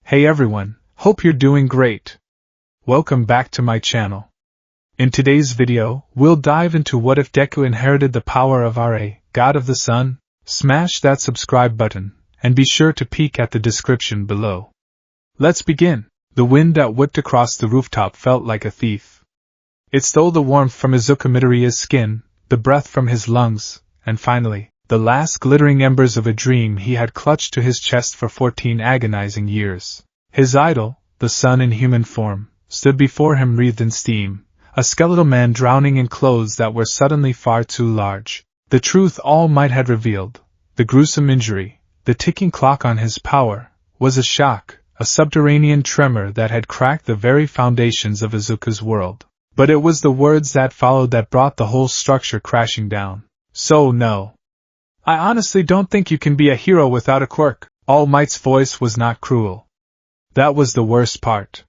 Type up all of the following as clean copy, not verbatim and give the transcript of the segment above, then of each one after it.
Hey everyone, hope you're doing great. Welcome back to my channel. In today's video, we'll dive into what if Deku inherited the power of Ra, God of the Sun. Smash that subscribe button, and be sure to peek at the description below. Let's begin. The wind that whipped across the rooftop felt like a thief. It stole the warmth from Izuku Midoriya's skin, the breath from his lungs, and finally, the last glittering embers of a dream he had clutched to his chest for 14 agonizing years. His idol, the sun in human form, stood before him wreathed in steam, a skeletal man drowning in clothes that were suddenly far too large. The truth All Might had revealed, the gruesome injury, the ticking clock on his power, was a shock, a subterranean tremor that had cracked the very foundations of Izuku's world. But it was the words that followed that brought the whole structure crashing down. So no. I honestly don't think you can be a hero without a quirk. All Might's voice was not cruel. That was the worst part.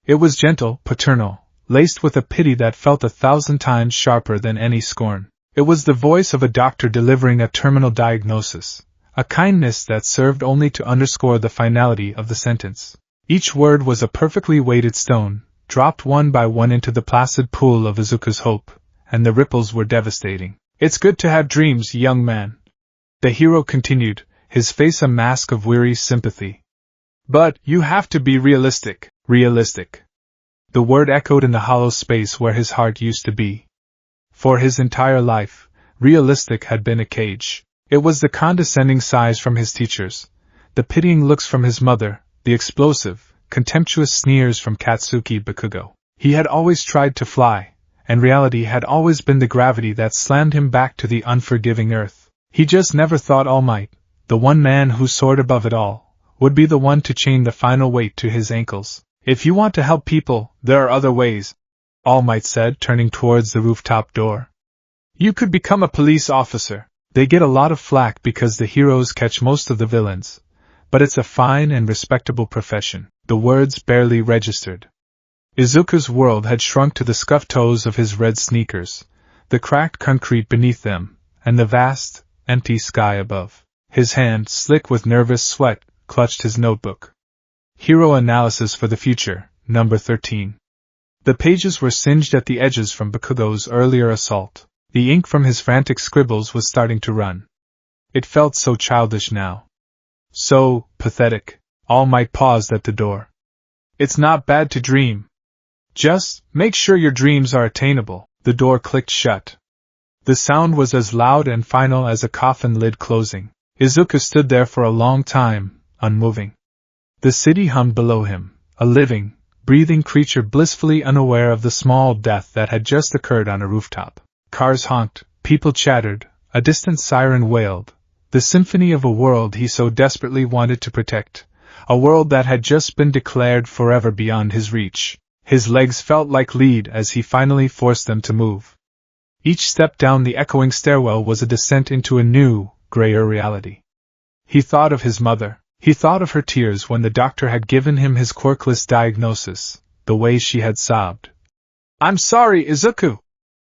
It was gentle, paternal, laced with a pity that felt 1,000 times sharper than any scorn. It was the voice of a doctor delivering a terminal diagnosis, a kindness that served only to underscore the finality of the sentence. Each word was a perfectly weighted stone, dropped one by one into the placid pool of Izuku's hope, and the ripples were devastating. It's good to have dreams, young man. The hero continued, his face a mask of weary sympathy. But you have to be realistic. Realistic. The word echoed in the hollow space where his heart used to be. For his entire life, realistic had been a cage. It was the condescending sighs from his teachers, the pitying looks from his mother, the explosive, contemptuous sneers from Katsuki Bakugo. He had always tried to fly, and reality had always been the gravity that slammed him back to the unforgiving earth. He just never thought All Might, the one man who soared above it all, would be the one to chain the final weight to his ankles. If you want to help people, there are other ways, All Might said, turning towards the rooftop door. You could become a police officer. They get a lot of flack because the heroes catch most of the villains, but it's a fine and respectable profession. The words barely registered. Izuku's world had shrunk to the scuffed toes of his red sneakers, the cracked concrete beneath them, and the vast, empty sky above. His hand, slick with nervous sweat, clutched his notebook. Hero Analysis for the Future, number 13. The pages were singed at the edges from Bakugo's earlier assault. The ink from his frantic scribbles was starting to run. It felt so childish now. So pathetic. All Might paused at the door. It's not bad to dream. Just make sure your dreams are attainable. The door clicked shut. The sound was as loud and final as a coffin lid closing. Izuku stood there for a long time, unmoving. The city hummed below him, a living, breathing creature blissfully unaware of the small death that had just occurred on a rooftop. Cars honked, people chattered, a distant siren wailed, the symphony of a world he so desperately wanted to protect, a world that had just been declared forever beyond his reach. His legs felt like lead as he finally forced them to move. Each step down the echoing stairwell was a descent into a new, grayer reality. He thought of his mother. He thought of her tears when the doctor had given him his quirkless diagnosis, the way she had sobbed. "I'm sorry, Izuku!"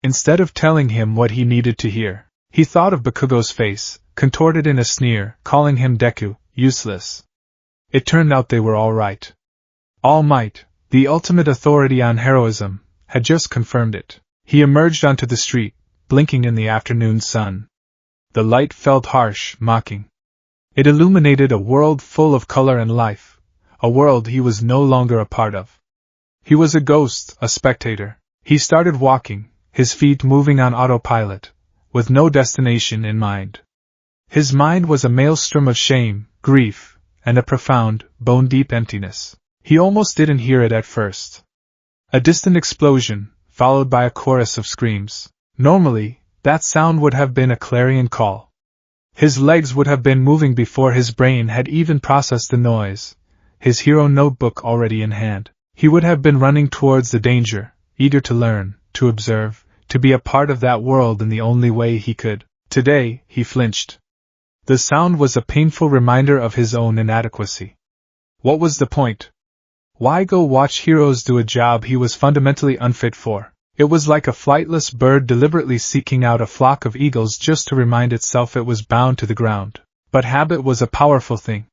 Instead of telling him what he needed to hear, he thought of Bakugo's face, contorted in a sneer, calling him Deku, useless. It turned out they were all right. All Might, the ultimate authority on heroism, had just confirmed it. He emerged onto the street, blinking in the afternoon sun. The light felt harsh, mocking. It illuminated a world full of color and life, a world he was no longer a part of. He was a ghost, a spectator. He started walking, his feet moving on autopilot, with no destination in mind. His mind was a maelstrom of shame, grief, and a profound, bone-deep emptiness. He almost didn't hear it at first. A distant explosion, followed by a chorus of screams. Normally, that sound would have been a clarion call. His legs would have been moving before his brain had even processed the noise, his hero notebook already in hand. He would have been running towards the danger, eager to learn, to observe, to be a part of that world in the only way he could. Today, he flinched. The sound was a painful reminder of his own inadequacy. What was the point? Why go watch heroes do a job he was fundamentally unfit for? It was like a flightless bird deliberately seeking out a flock of eagles just to remind itself it was bound to the ground. But habit was a powerful thing.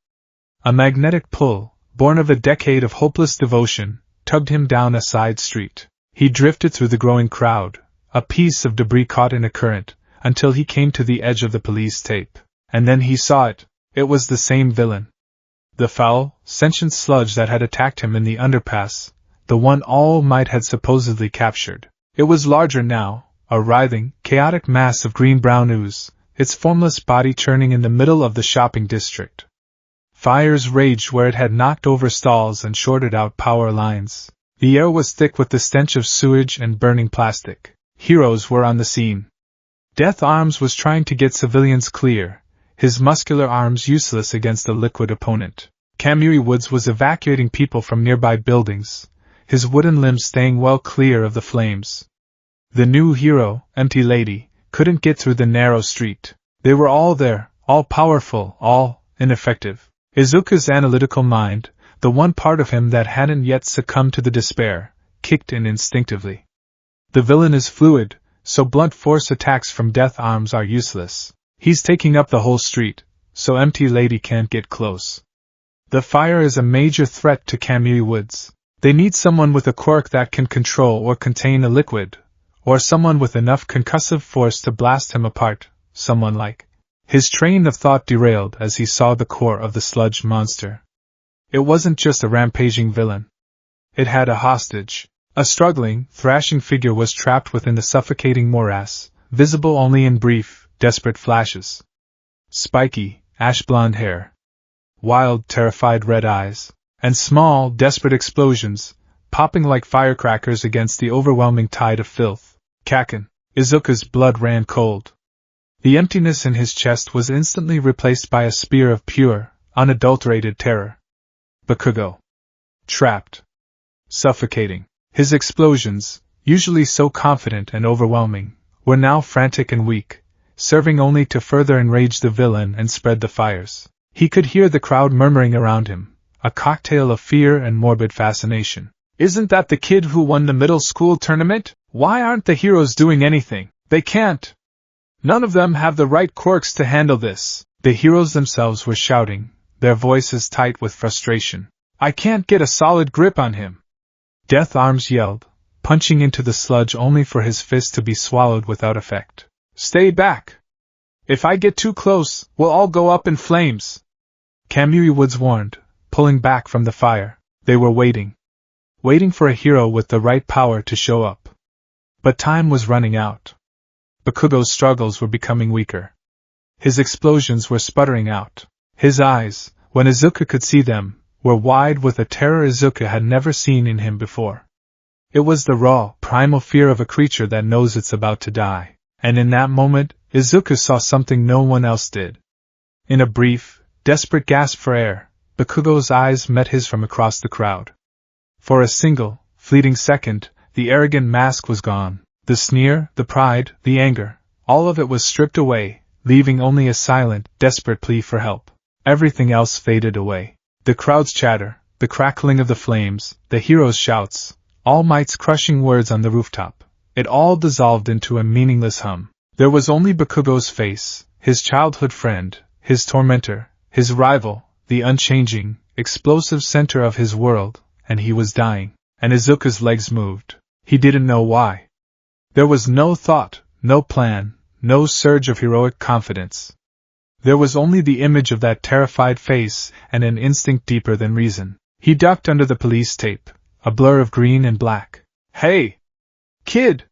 A magnetic pull, born of a decade of hopeless devotion, tugged him down a side street. He drifted through the growing crowd, a piece of debris caught in a current, until he came to the edge of the police tape. And then he saw it. It was the same villain. The foul, sentient sludge that had attacked him in the underpass, the one All Might had supposedly captured. It was larger now, a writhing, chaotic mass of green-brown ooze, its formless body churning in the middle of the shopping district. Fires raged where it had knocked over stalls and shorted out power lines. The air was thick with the stench of sewage and burning plastic. Heroes were on the scene. Death Arms was trying to get civilians clear, his muscular arms useless against a liquid opponent. Kamui Woods was evacuating people from nearby buildings, his wooden limbs staying well clear of the flames. The new hero, Empty Lady, couldn't get through the narrow street. They were all there, all powerful, all ineffective. Izuku's analytical mind, the one part of him that hadn't yet succumbed to the despair, kicked in instinctively. The villain is fluid, so blunt force attacks from Death Arms are useless. He's taking up the whole street, so Empty Lady can't get close. The fire is a major threat to Kamui Woods. They need someone with a quirk that can control or contain a liquid, or someone with enough concussive force to blast him apart, someone like. His train of thought derailed as he saw the core of the sludge monster. It wasn't just a rampaging villain. It had a hostage. A struggling, thrashing figure was trapped within the suffocating morass, visible only in brief, desperate flashes. Spiky, ash-blonde hair. Wild, terrified red eyes. And small, desperate explosions, popping like firecrackers against the overwhelming tide of filth. Kaken. Izuku's blood ran cold. The emptiness in his chest was instantly replaced by a spear of pure, unadulterated terror. Bakugo. Trapped. Suffocating. His explosions, usually so confident and overwhelming, were now frantic and weak, serving only to further enrage the villain and spread the fires. He could hear the crowd murmuring around him, a cocktail of fear and morbid fascination. Isn't that the kid who won the middle school tournament? Why aren't the heroes doing anything? They can't. None of them have the right quirks to handle this. The heroes themselves were shouting, their voices tight with frustration. I can't get a solid grip on him. Death Arms yelled, punching into the sludge only for his fist to be swallowed without effect. Stay back. If I get too close, we'll all go up in flames. Kamui Woods warned, pulling back from the fire. They were waiting. Waiting for a hero with the right power to show up. But time was running out. Bakugo's struggles were becoming weaker. His explosions were sputtering out. His eyes, when Izuku could see them, were wide with a terror Izuku had never seen in him before. It was the raw, primal fear of a creature that knows it's about to die. And in that moment, Izuku saw something no one else did. In a brief, desperate gasp for air, Bakugo's eyes met his from across the crowd. For a single, fleeting second, the arrogant mask was gone. The sneer, the pride, the anger, all of it was stripped away, leaving only a silent, desperate plea for help. Everything else faded away. The crowd's chatter, the crackling of the flames, the hero's shouts, All Might's crushing words on the rooftop, it all dissolved into a meaningless hum. There was only Bakugo's face, his childhood friend, his tormentor, his rival, the unchanging, explosive center of his world, and he was dying. And Izuku's legs moved. He didn't know why. There was no thought, no plan, no surge of heroic confidence. There was only the image of that terrified face and an instinct deeper than reason. He ducked under the police tape, a blur of green and black. Hey! Kid!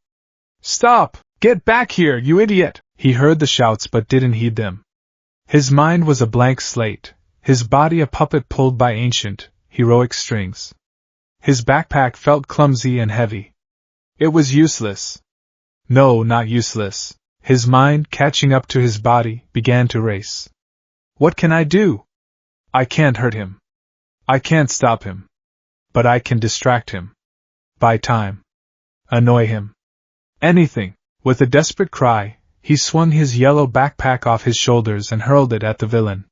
Stop! Get back here, you idiot! He heard the shouts but didn't heed them. His mind was a blank slate, his body a puppet pulled by ancient, heroic strings. His backpack felt clumsy and heavy. It was useless. No, not useless. His mind, catching up to his body, began to race. What can I do? I can't hurt him. I can't stop him. But I can distract him. Buy time. Annoy him. Anything. With a desperate cry, he swung his yellow backpack off his shoulders and hurled it at the villain.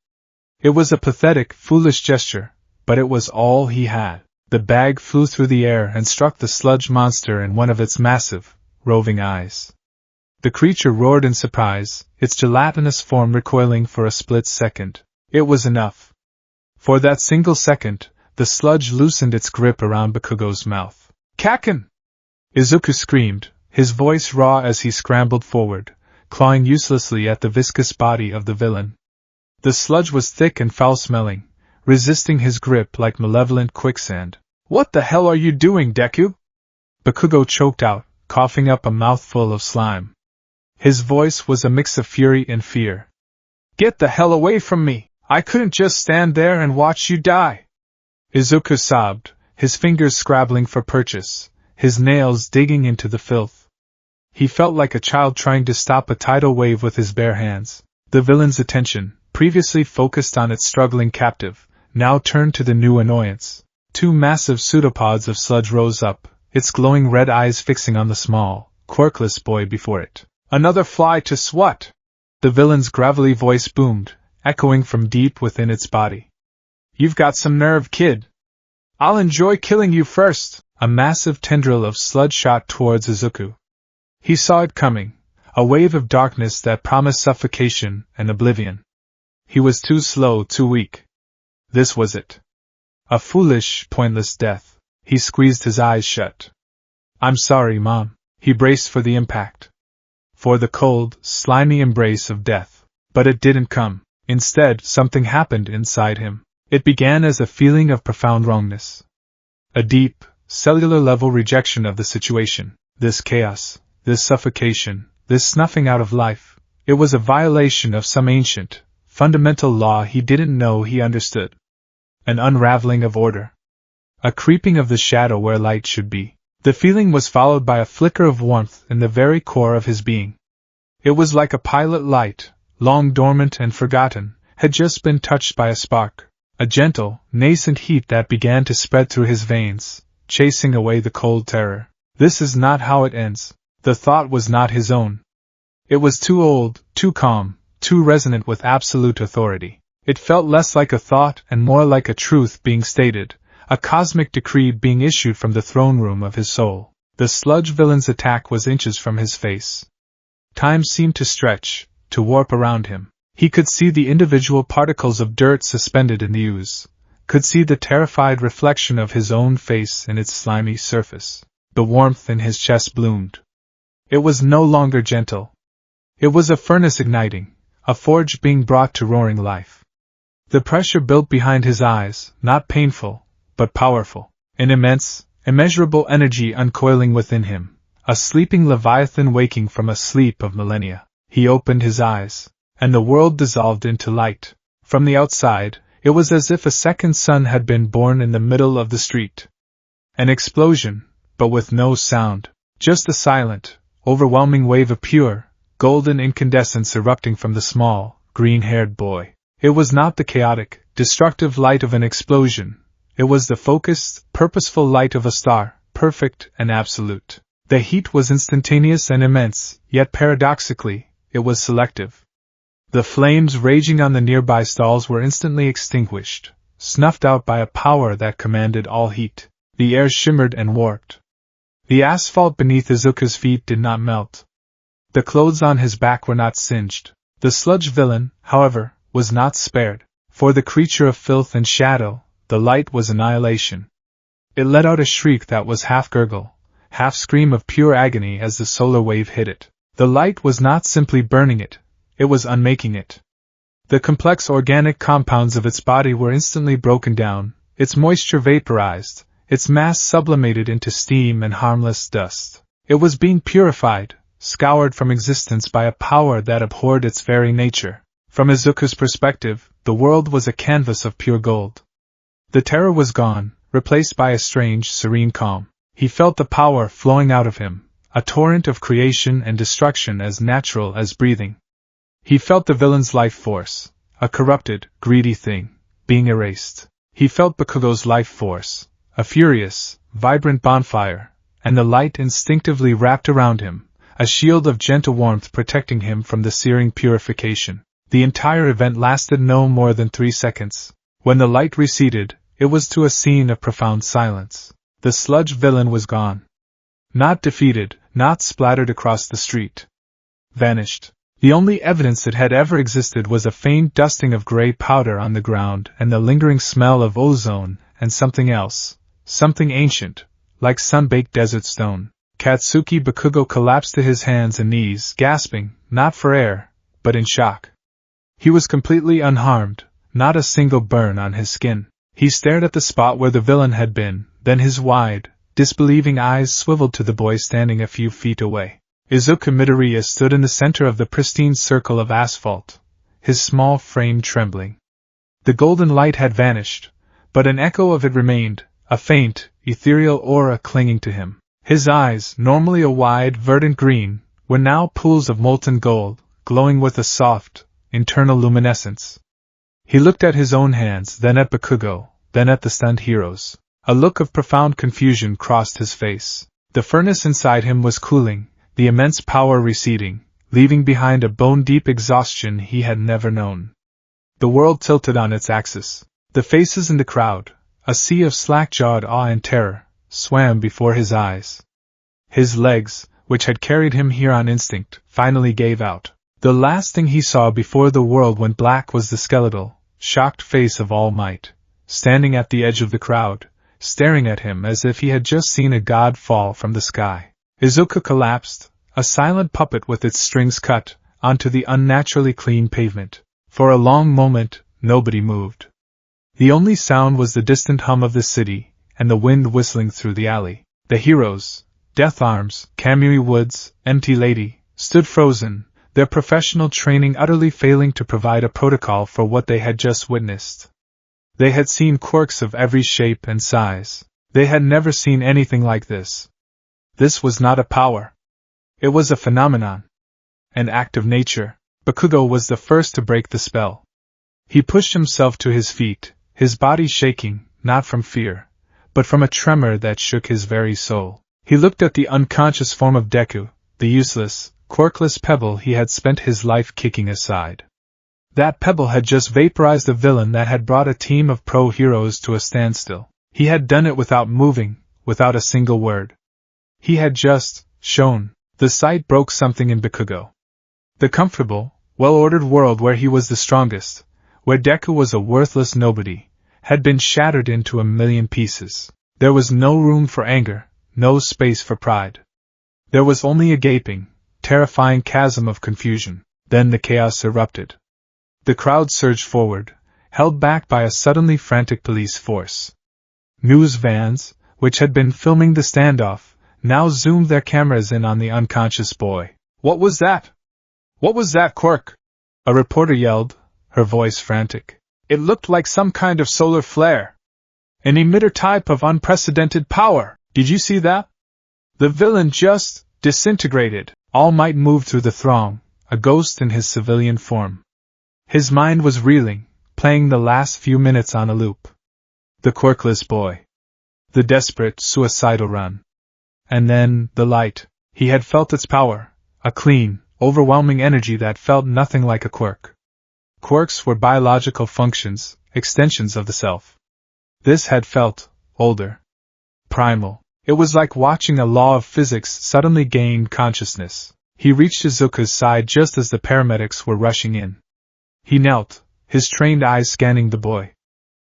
It was a pathetic, foolish gesture, but it was all he had. The bag flew through the air and struck the sludge monster in one of its massive, roving eyes. The creature roared in surprise, its gelatinous form recoiling for a split second. It was enough. For that single second, the sludge loosened its grip around Bakugo's mouth. "Kaken!" Izuku screamed, his voice raw as he scrambled forward, clawing uselessly at the viscous body of the villain. The sludge was thick and foul-smelling, resisting his grip like malevolent quicksand. "What the hell are you doing, Deku?" Bakugo choked out, coughing up a mouthful of slime. His voice was a mix of fury and fear. "Get the hell away from me! I couldn't just stand there and watch you die!" Izuku sobbed, his fingers scrabbling for purchase, his nails digging into the filth. He felt like a child trying to stop a tidal wave with his bare hands. The villain's attention, previously focused on its struggling captive, now turned to the new annoyance. Two massive pseudopods of sludge rose up, its glowing red eyes fixing on the small, quirkless boy before it. "Another fly to swat!" The villain's gravelly voice boomed, echoing from deep within its body. "You've got some nerve, kid. I'll enjoy killing you first!" A massive tendril of sludge shot towards Izuku. He saw it coming, a wave of darkness that promised suffocation and oblivion. He was too slow, too weak. This was it. A foolish, pointless death. He squeezed his eyes shut. "I'm sorry, Mom." He braced for the impact. For the cold, slimy embrace of death. But it didn't come. Instead, something happened inside him. It began as a feeling of profound wrongness. A deep, cellular-level rejection of the situation. This chaos, this suffocation, this snuffing out of life. It was a violation of some ancient, fundamental law he didn't know he understood. An unraveling of order. A creeping of the shadow where light should be. The feeling was followed by a flicker of warmth in the very core of his being. It was like a pilot light, long dormant and forgotten, had just been touched by a spark, a gentle, nascent heat that began to spread through his veins, chasing away the cold terror. This is not how it ends. The thought was not his own. It was too old, too calm, too resonant with absolute authority. It felt less like a thought and more like a truth being stated, a cosmic decree being issued from the throne room of his soul. The sludge villain's attack was inches from his face. Time seemed to stretch, to warp around him. He could see the individual particles of dirt suspended in the ooze, could see the terrified reflection of his own face in its slimy surface. The warmth in his chest bloomed. It was no longer gentle. It was a furnace igniting, a forge being brought to roaring life. The pressure built behind his eyes, not painful, but powerful. An immense, immeasurable energy uncoiling within him, a sleeping leviathan waking from a sleep of millennia. He opened his eyes, and the world dissolved into light. From the outside, it was as if a second sun had been born in the middle of the street. An explosion, but with no sound, just a silent, overwhelming wave of pure, golden incandescence erupting from the small, green-haired boy. It was not the chaotic, destructive light of an explosion. It was the focused, purposeful light of a star, perfect and absolute. The heat was instantaneous and immense, yet paradoxically, it was selective. The flames raging on the nearby stalls were instantly extinguished, snuffed out by a power that commanded all heat. The air shimmered and warped. The asphalt beneath Izuku's feet did not melt. The clothes on his back were not singed. The sludge villain, however, was not spared. For the creature of filth and shadow, the light was annihilation. It let out a shriek that was half gurgle, half scream of pure agony as the solar wave hit it. The light was not simply burning it, it was unmaking it. The complex organic compounds of its body were instantly broken down, its moisture vaporized, its mass sublimated into steam and harmless dust. It was being purified, scoured from existence by a power that abhorred its very nature. From Izuku's perspective, the world was a canvas of pure gold. The terror was gone, replaced by a strange, serene calm. He felt the power flowing out of him, a torrent of creation and destruction as natural as breathing. He felt the villain's life force, a corrupted, greedy thing, being erased. He felt Bakugo's life force, a furious, vibrant bonfire, and the light instinctively wrapped around him, a shield of gentle warmth protecting him from the searing purification. The entire event lasted no more than 3 seconds. When the light receded, it was to a scene of profound silence. The sludge villain was gone. Not defeated, not splattered across the street. Vanished. The only evidence that had ever existed was a faint dusting of gray powder on the ground and the lingering smell of ozone and something else, something ancient, like sun-baked desert stone. Katsuki Bakugo collapsed to his hands and knees, gasping, not for air, but in shock. He was completely unharmed, not a single burn on his skin. He stared at the spot where the villain had been, then his wide, disbelieving eyes swiveled to the boy standing a few feet away. Izuku Midoriya stood in the center of the pristine circle of asphalt, his small frame trembling. The golden light had vanished, but an echo of it remained, a faint, ethereal aura clinging to him. His eyes, normally a wide, verdant green, were now pools of molten gold, glowing with a soft, internal luminescence. He looked at his own hands, then at Bakugo, then at the stunned heroes. A look of profound confusion crossed his face. The furnace inside him was cooling, the immense power receding, leaving behind a bone-deep exhaustion he had never known. The world tilted on its axis. The faces in the crowd, a sea of slack-jawed awe and terror, swam before his eyes. His legs, which had carried him here on instinct, finally gave out. The last thing he saw before the world went black was the skeletal, shocked face of All Might, standing at the edge of the crowd, staring at him as if he had just seen a god fall from the sky. Izuku collapsed, a silent puppet with its strings cut, onto the unnaturally clean pavement. For a long moment, nobody moved. The only sound was the distant hum of the city, and the wind whistling through the alley. The heroes, Death Arms, Kamui Woods, Empty Lady, stood frozen, their professional training utterly failing to provide a protocol for what they had just witnessed. They had seen quirks of every shape and size. They had never seen anything like this. This was not a power. It was a phenomenon. An act of nature. Bakugo was the first to break the spell. He pushed himself to his feet, his body shaking, not from fear, but from a tremor that shook his very soul. He looked at the unconscious form of Deku, the useless, quirkless pebble he had spent his life kicking aside. That pebble had just vaporized the villain that had brought a team of pro-heroes to a standstill. He had done it without moving, without a single word. He had just shown. The sight broke something in Bakugo. The comfortable, well-ordered world where he was the strongest, where Deku was a worthless nobody, had been shattered into a million pieces. There was no room for anger, no space for pride. There was only a gaping, terrifying chasm of confusion. Then the chaos erupted. The crowd surged forward, held back by a suddenly frantic police force. News vans, which had been filming the standoff, now zoomed their cameras in on the unconscious boy. "What was that? What was that quirk?" a reporter yelled, her voice frantic. "It looked like some kind of solar flare. An emitter type of unprecedented power. Did you see that? The villain just disintegrated." All Might moved through the throng, a ghost in his civilian form. His mind was reeling, playing the last few minutes on a loop. The quirkless boy. The desperate, suicidal run. And then, the light. He had felt its power, a clean, overwhelming energy that felt nothing like a quirk. Quirks were biological functions, extensions of the self. This had felt older. Primal. It was like watching a law of physics suddenly gain consciousness. He reached Izuku's side just as the paramedics were rushing in. He knelt, his trained eyes scanning the boy.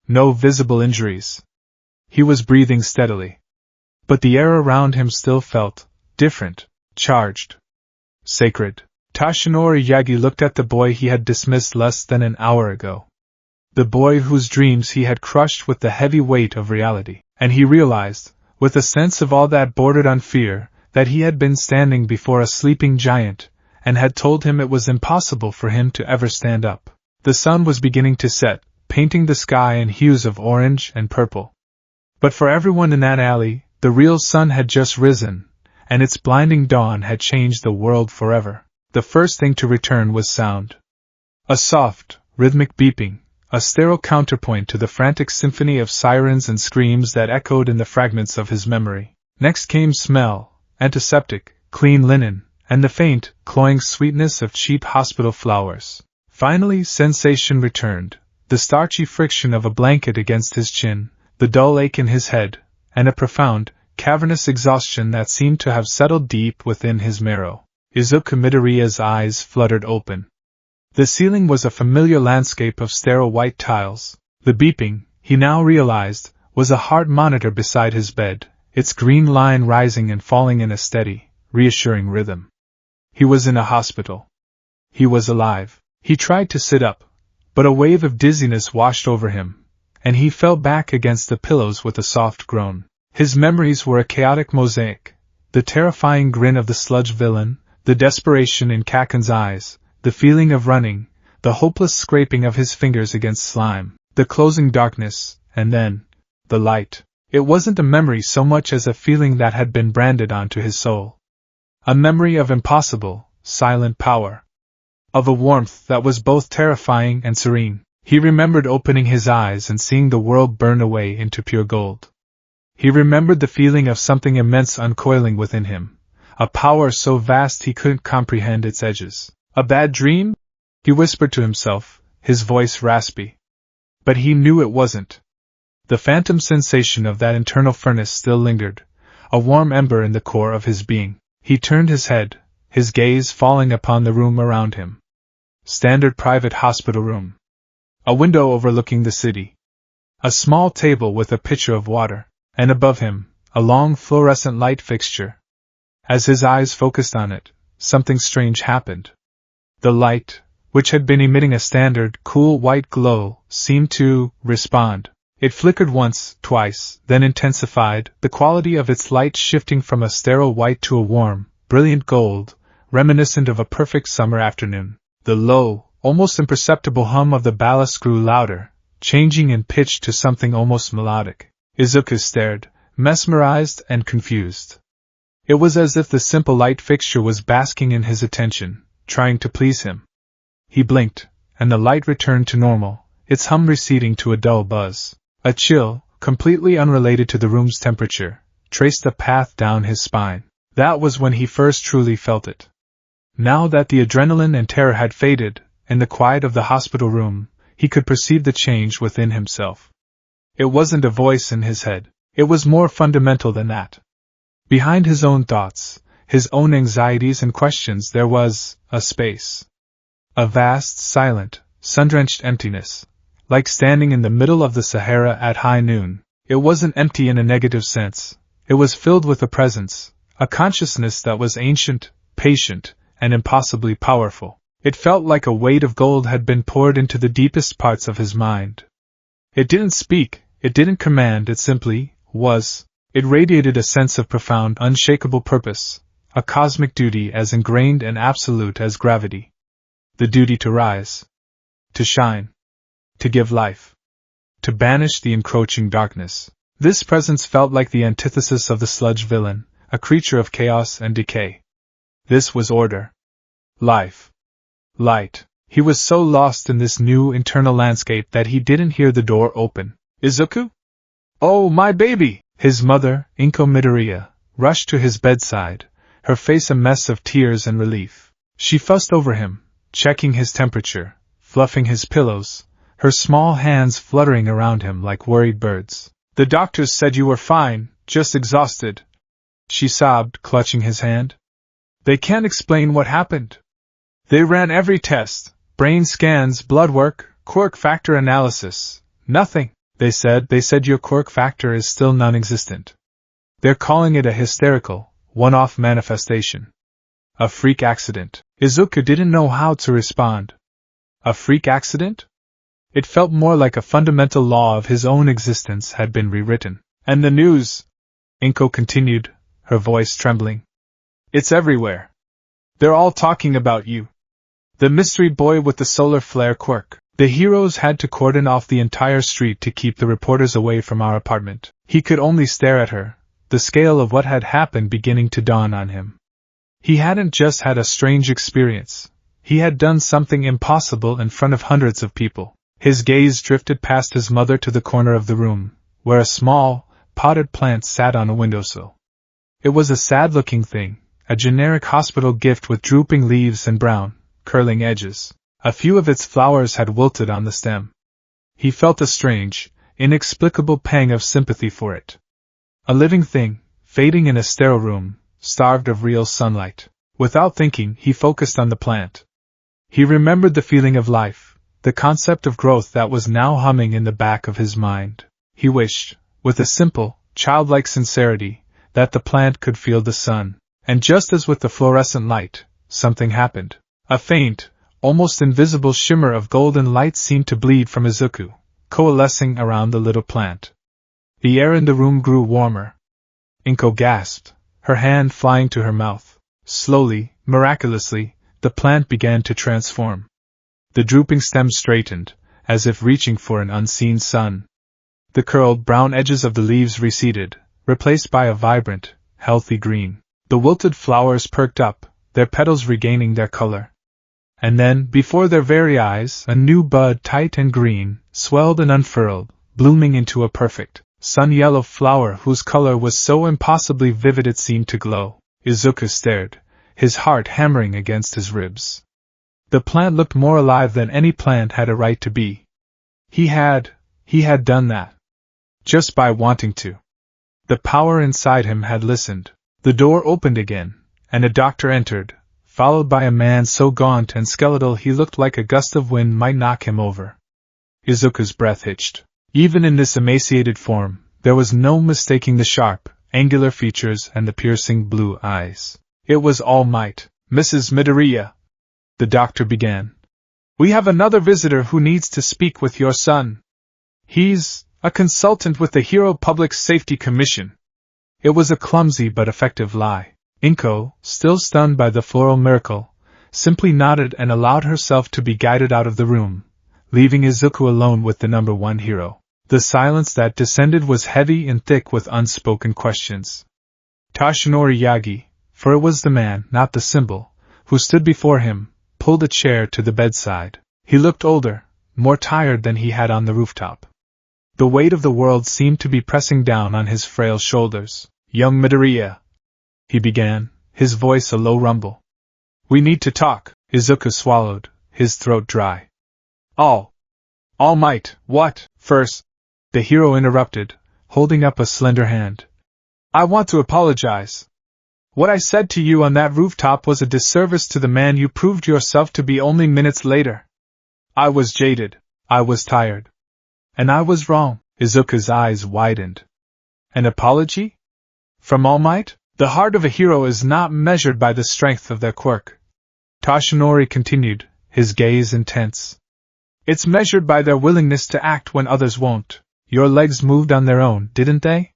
No visible injuries. He was breathing steadily. But the air around him still felt different, charged, sacred. Tashinori Yagi looked at the boy he had dismissed less than an hour ago. The boy whose dreams he had crushed with the heavy weight of reality. And he realized, with a sense of awe that bordered on fear, that he had been standing before a sleeping giant, and had told him it was impossible for him to ever stand up. The sun was beginning to set, painting the sky in hues of orange and purple. But for everyone in that alley, the real sun had just risen, and its blinding dawn had changed the world forever. The first thing to return was sound. A soft, rhythmic beeping, a sterile counterpoint to the frantic symphony of sirens and screams that echoed in the fragments of his memory. Next came smell, antiseptic, clean linen, and the faint, cloying sweetness of cheap hospital flowers. Finally, sensation returned, the starchy friction of a blanket against his chin, the dull ache in his head, and a profound, cavernous exhaustion that seemed to have settled deep within his marrow. Izuku Midoriya's eyes fluttered open. The ceiling was a familiar landscape of sterile white tiles. The beeping, he now realized, was a heart monitor beside his bed, its green line rising and falling in a steady, reassuring rhythm. He was in a hospital. He was alive. He tried to sit up, but a wave of dizziness washed over him, and he fell back against the pillows with a soft groan. His memories were a chaotic mosaic: the terrifying grin of the sludge villain, the desperation in Kaken's eyes, the feeling of running, the hopeless scraping of his fingers against slime, the closing darkness, and then, the light. It wasn't a memory so much as a feeling that had been branded onto his soul. A memory of impossible, silent power. Of a warmth that was both terrifying and serene. He remembered opening his eyes and seeing the world burn away into pure gold. He remembered the feeling of something immense uncoiling within him, a power so vast he couldn't comprehend its edges. A bad dream? He whispered to himself, his voice raspy. But he knew it wasn't. The phantom sensation of that internal furnace still lingered, a warm ember in the core of his being. He turned his head, his gaze falling upon the room around him. Standard private hospital room. A window overlooking the city. A small table with a pitcher of water, and above him, a long fluorescent light fixture. As his eyes focused on it, something strange happened. The light, which had been emitting a standard, cool white glow, seemed to respond. It flickered once, twice, then intensified, the quality of its light shifting from a sterile white to a warm, brilliant gold, reminiscent of a perfect summer afternoon. The low, almost imperceptible hum of the ballast grew louder, changing in pitch to something almost melodic. Izuku stared, mesmerized and confused. It was as if the simple light fixture was basking in his attention, trying to please him. He blinked, and the light returned to normal, its hum receding to a dull buzz. A chill, completely unrelated to the room's temperature, traced a path down his spine. That was when he first truly felt it. Now that the adrenaline and terror had faded, in the quiet of the hospital room, he could perceive the change within himself. It wasn't a voice in his head. It was more fundamental than that. Behind his own thoughts, his own anxieties and questions, there was a space. A vast, silent, sun-drenched emptiness. Like standing in the middle of the Sahara at high noon. It wasn't empty in a negative sense. It was filled with a presence, a consciousness that was ancient, patient, and impossibly powerful. It felt like a weight of gold had been poured into the deepest parts of his mind. It didn't speak, it didn't command, it simply was. It radiated a sense of profound, unshakable purpose, a cosmic duty as ingrained and absolute as gravity. The duty to rise. To shine. To give life. To banish the encroaching darkness. This presence felt like the antithesis of the sludge villain, a creature of chaos and decay. This was order. Life. Light. He was so lost in this new internal landscape that he didn't hear the door open. Izuku? Oh, my baby! His mother, Inko Midoriya, rushed to his bedside, her face a mess of tears and relief. She fussed over him, checking his temperature, fluffing his pillows, her small hands fluttering around him like worried birds. The doctors said you were fine, just exhausted. She sobbed, clutching his hand. They can't explain what happened. They ran every test, brain scans, blood work, quirk factor analysis. Nothing, they said your quirk factor is still non-existent. They're calling it a hysterical, one-off manifestation. A freak accident. Izuku didn't know how to respond. A freak accident? It felt more like a fundamental law of his own existence had been rewritten. And the news, Inko continued, her voice trembling. It's everywhere. They're all talking about you. The mystery boy with the solar flare quirk. The heroes had to cordon off the entire street to keep the reporters away from our apartment. He could only stare at her, the scale of what had happened beginning to dawn on him. He hadn't just had a strange experience. He had done something impossible in front of hundreds of people. His gaze drifted past his mother to the corner of the room, where a small, potted plant sat on a windowsill. It was a sad-looking thing, a generic hospital gift with drooping leaves and brown, curling edges. A few of its flowers had wilted on the stem. He felt a strange, inexplicable pang of sympathy for it. A living thing, fading in a sterile room, starved of real sunlight. Without thinking, he focused on the plant. He remembered the feeling of life, the concept of growth that was now humming in the back of his mind. He wished, with a simple, childlike sincerity, that the plant could feel the sun. And just as with the fluorescent light, something happened. A faint, almost invisible shimmer of golden light seemed to bleed from Izuku, coalescing around the little plant. The air in the room grew warmer. Inko gasped, her hand flying to her mouth. Slowly, miraculously, the plant began to transform. The drooping stem straightened, as if reaching for an unseen sun. The curled brown edges of the leaves receded, replaced by a vibrant, healthy green. The wilted flowers perked up, their petals regaining their color. And then, before their very eyes, a new bud, tight and green, swelled and unfurled, blooming into a perfect, sun-yellow flower whose color was so impossibly vivid it seemed to glow. Izuku stared, his heart hammering against his ribs. The plant looked more alive than any plant had a right to be. He had done that. Just by wanting to. The power inside him had listened. The door opened again, and a doctor entered, followed by a man so gaunt and skeletal he looked like a gust of wind might knock him over. Izuku's breath hitched. Even in this emaciated form, there was no mistaking the sharp, angular features and the piercing blue eyes. It was All Might. Mrs. Midoriya, the doctor began. We have another visitor who needs to speak with your son. He's a consultant with the Hero Public Safety Commission. It was a clumsy but effective lie. Inko, still stunned by the floral miracle, simply nodded and allowed herself to be guided out of the room, leaving Izuku alone with the number one hero. The silence that descended was heavy and thick with unspoken questions. Toshinori Yagi, for it was the man, not the symbol, who stood before him, pulled a chair to the bedside. He looked older, more tired than he had on the rooftop. The weight of the world seemed to be pressing down on his frail shoulders. Young Midoriya, he began, his voice a low rumble. We need to talk. Izuku swallowed, his throat dry. All Might, what? First, the hero interrupted, holding up a slender hand. I want to apologize. What I said to you on that rooftop was a disservice to the man you proved yourself to be only minutes later. I was jaded, I was tired. And I was wrong. Izuku's eyes widened. An apology? From All Might? The heart of a hero is not measured by the strength of their quirk. Toshinori continued, his gaze intense. It's measured by their willingness to act when others won't. Your legs moved on their own, didn't they?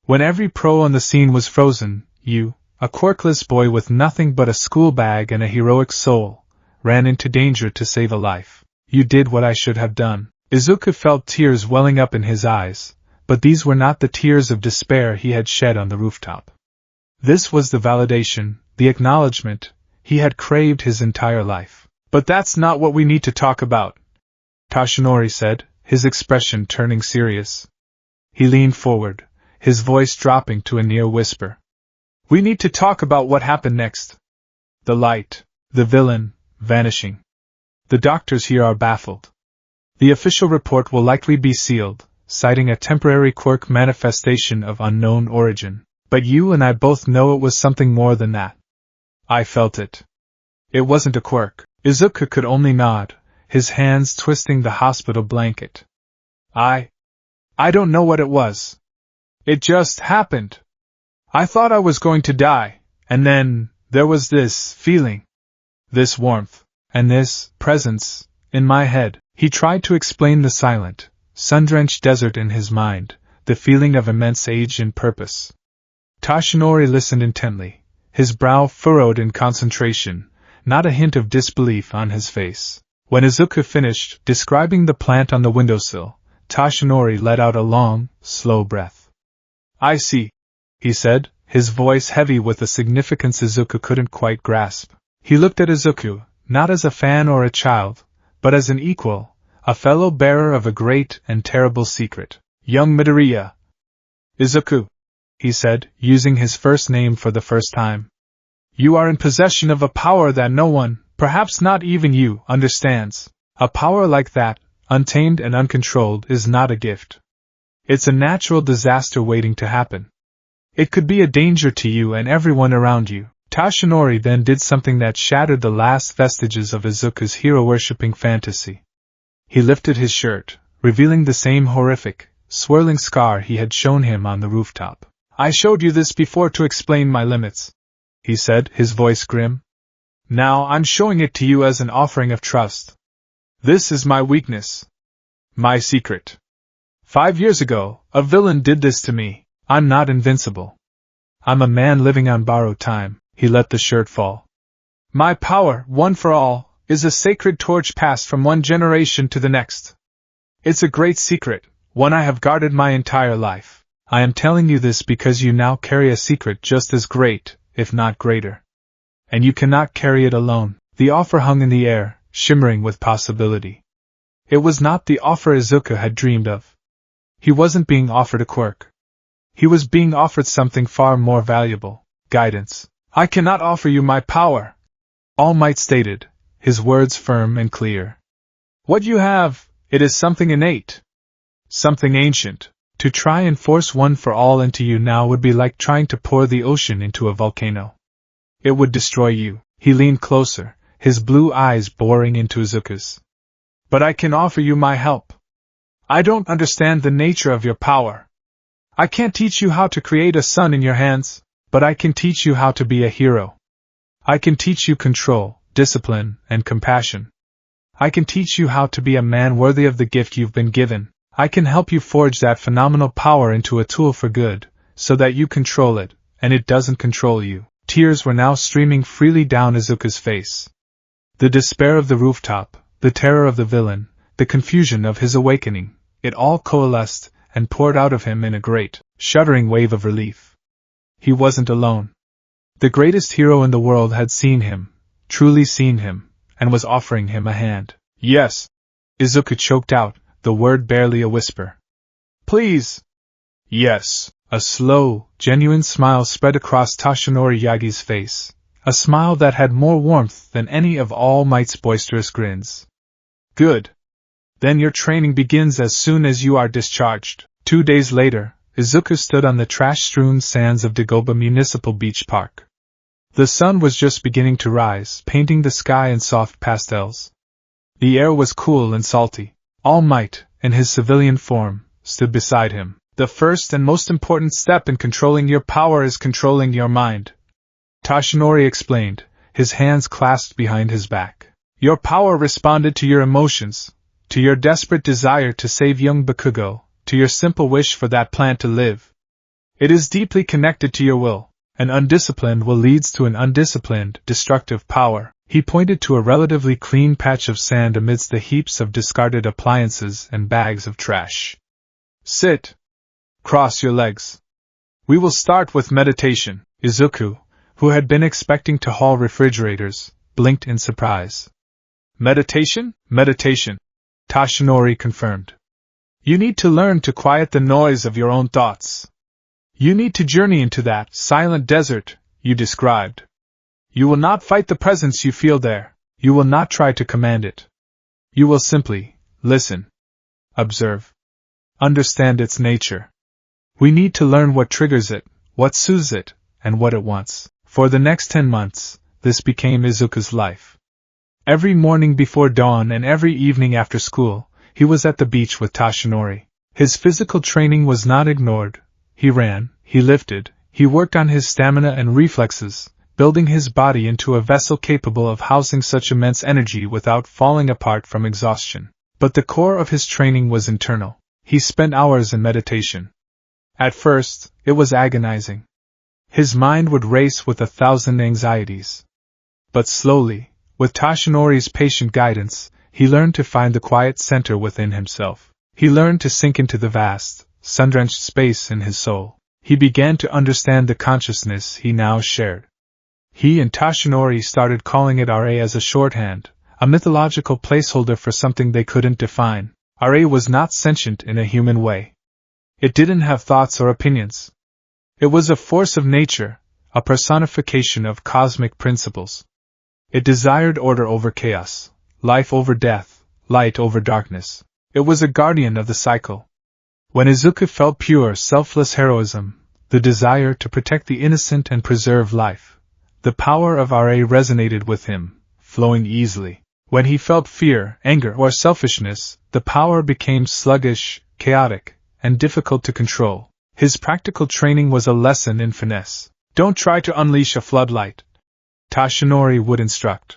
When every pro on the scene was frozen, you, a quirkless boy with nothing but a school bag and a heroic soul, ran into danger to save a life. You did what I should have done. Izuku felt tears welling up in his eyes, but these were not the tears of despair he had shed on the rooftop. This was the validation, the acknowledgement, he had craved his entire life. But that's not what we need to talk about, Toshinori said, his expression turning serious. He leaned forward, his voice dropping to a near whisper. We need to talk about what happened next. The light, the villain, vanishing. The doctors here are baffled. The official report will likely be sealed, citing a temporary quirk manifestation of unknown origin. But you and I both know it was something more than that. I felt it. It wasn't a quirk. Izuku could only nod, his hands twisting the hospital blanket. I don't know what it was. It just happened. I thought I was going to die, and then there was this feeling, this warmth, and this presence in my head. He tried to explain the silent, sun-drenched desert in his mind, the feeling of immense age and purpose. Toshinori listened intently, his brow furrowed in concentration, not a hint of disbelief on his face. When Izuku finished describing the plant on the windowsill, Toshinori let out a long, slow breath. I see, he said, his voice heavy with a significance Izuku couldn't quite grasp. He looked at Izuku, not as a fan or a child, but as an equal, a fellow bearer of a great and terrible secret. Young Midoriya. Izuku, he said, using his first name for the first time. You are in possession of a power that no one, perhaps not even you, understands. A power like that, untamed and uncontrolled, is not a gift. It's a natural disaster waiting to happen. It could be a danger to you and everyone around you. Toshinori then did something that shattered the last vestiges of Izuku's hero-worshipping fantasy. He lifted his shirt, revealing the same horrific, swirling scar he had shown him on the rooftop. "I showed you this before to explain my limits," he said, his voice grim. "Now I'm showing it to you as an offering of trust. This is my weakness. My secret. 5 years ago, a villain did this to me. I'm not invincible. I'm a man living on borrowed time." He let the shirt fall. "My power, one for all, is a sacred torch passed from one generation to the next. It's a great secret, one I have guarded my entire life. I am telling you this because you now carry a secret just as great, if not greater. And you cannot carry it alone." The offer hung in the air, shimmering with possibility. It was not the offer Izuku had dreamed of. He wasn't being offered a quirk. He was being offered something far more valuable: guidance. "I cannot offer you my power," All Might stated, his words firm and clear. "What you have, it is something innate. Something ancient. To try and force one for all into you now would be like trying to pour the ocean into a volcano. It would destroy you." He leaned closer, his blue eyes boring into Izuku's. "But I can offer you my help. I don't understand the nature of your power. I can't teach you how to create a sun in your hands, but I can teach you how to be a hero. I can teach you control, discipline, and compassion. I can teach you how to be a man worthy of the gift you've been given. I can help you forge that phenomenal power into a tool for good, so that you control it, and it doesn't control you." Tears were now streaming freely down Izuku's face. The despair of the rooftop, the terror of the villain, the confusion of his awakening, it all coalesced and poured out of him in a great, shuddering wave of relief. He wasn't alone. The greatest hero in the world had seen him, truly seen him, and was offering him a hand. "Yes," Izuku choked out, the word barely a whisper. "Please." "Yes." A slow, genuine smile spread across Toshinori Yagi's face, a smile that had more warmth than any of All Might's boisterous grins. "Good. Then your training begins as soon as you are discharged." 2 days later, Izuku stood on the trash-strewn sands of Dagoba Municipal Beach Park. The sun was just beginning to rise, painting the sky in soft pastels. The air was cool and salty. All Might, in his civilian form, stood beside him. "The first and most important step in controlling your power is controlling your mind," Toshinori explained, his hands clasped behind his back. "Your power responded to your emotions, to your desperate desire to save young Bakugo, to your simple wish for that plant to live. It is deeply connected to your will. An undisciplined will leads to an undisciplined, destructive power." He pointed to a relatively clean patch of sand amidst the heaps of discarded appliances and bags of trash. "Sit. Cross your legs. We will start with meditation." Izuku, who had been expecting to haul refrigerators, blinked in surprise. "Meditation? Meditation," Toshinori confirmed. "You need to learn to quiet the noise of your own thoughts. You need to journey into that silent desert you described. You will not fight the presence you feel there. You will not try to command it. You will simply listen, observe, understand its nature. We need to learn what triggers it, what soothes it, and what it wants." For the next 10 months, this became Izuku's life. Every morning before dawn and every evening after school, he was at the beach with Toshinori. His physical training was not ignored. He ran, he lifted, he worked on his stamina and reflexes, building his body into a vessel capable of housing such immense energy without falling apart from exhaustion. But the core of his training was internal. He spent hours in meditation. At first, it was agonizing. His mind would race with 1,000 anxieties. But slowly, with Toshinori's patient guidance, he learned to find the quiet center within himself. He learned to sink into the vast, sun-drenched space in his soul. He began to understand the consciousness he now shared. He and Toshinori started calling it RA as a shorthand, a mythological placeholder for something they couldn't define. RA was not sentient in a human way. It didn't have thoughts or opinions. It was a force of nature, a personification of cosmic principles. It desired order over chaos, life over death, light over darkness. It was a guardian of the cycle. When Izuku felt pure, selfless heroism, the desire to protect the innocent and preserve life, the power of RA resonated with him, flowing easily. When he felt fear, anger, or selfishness, the power became sluggish, chaotic, and difficult to control. His practical training was a lesson in finesse. Don't try to unleash a floodlight, Tashinori would instruct.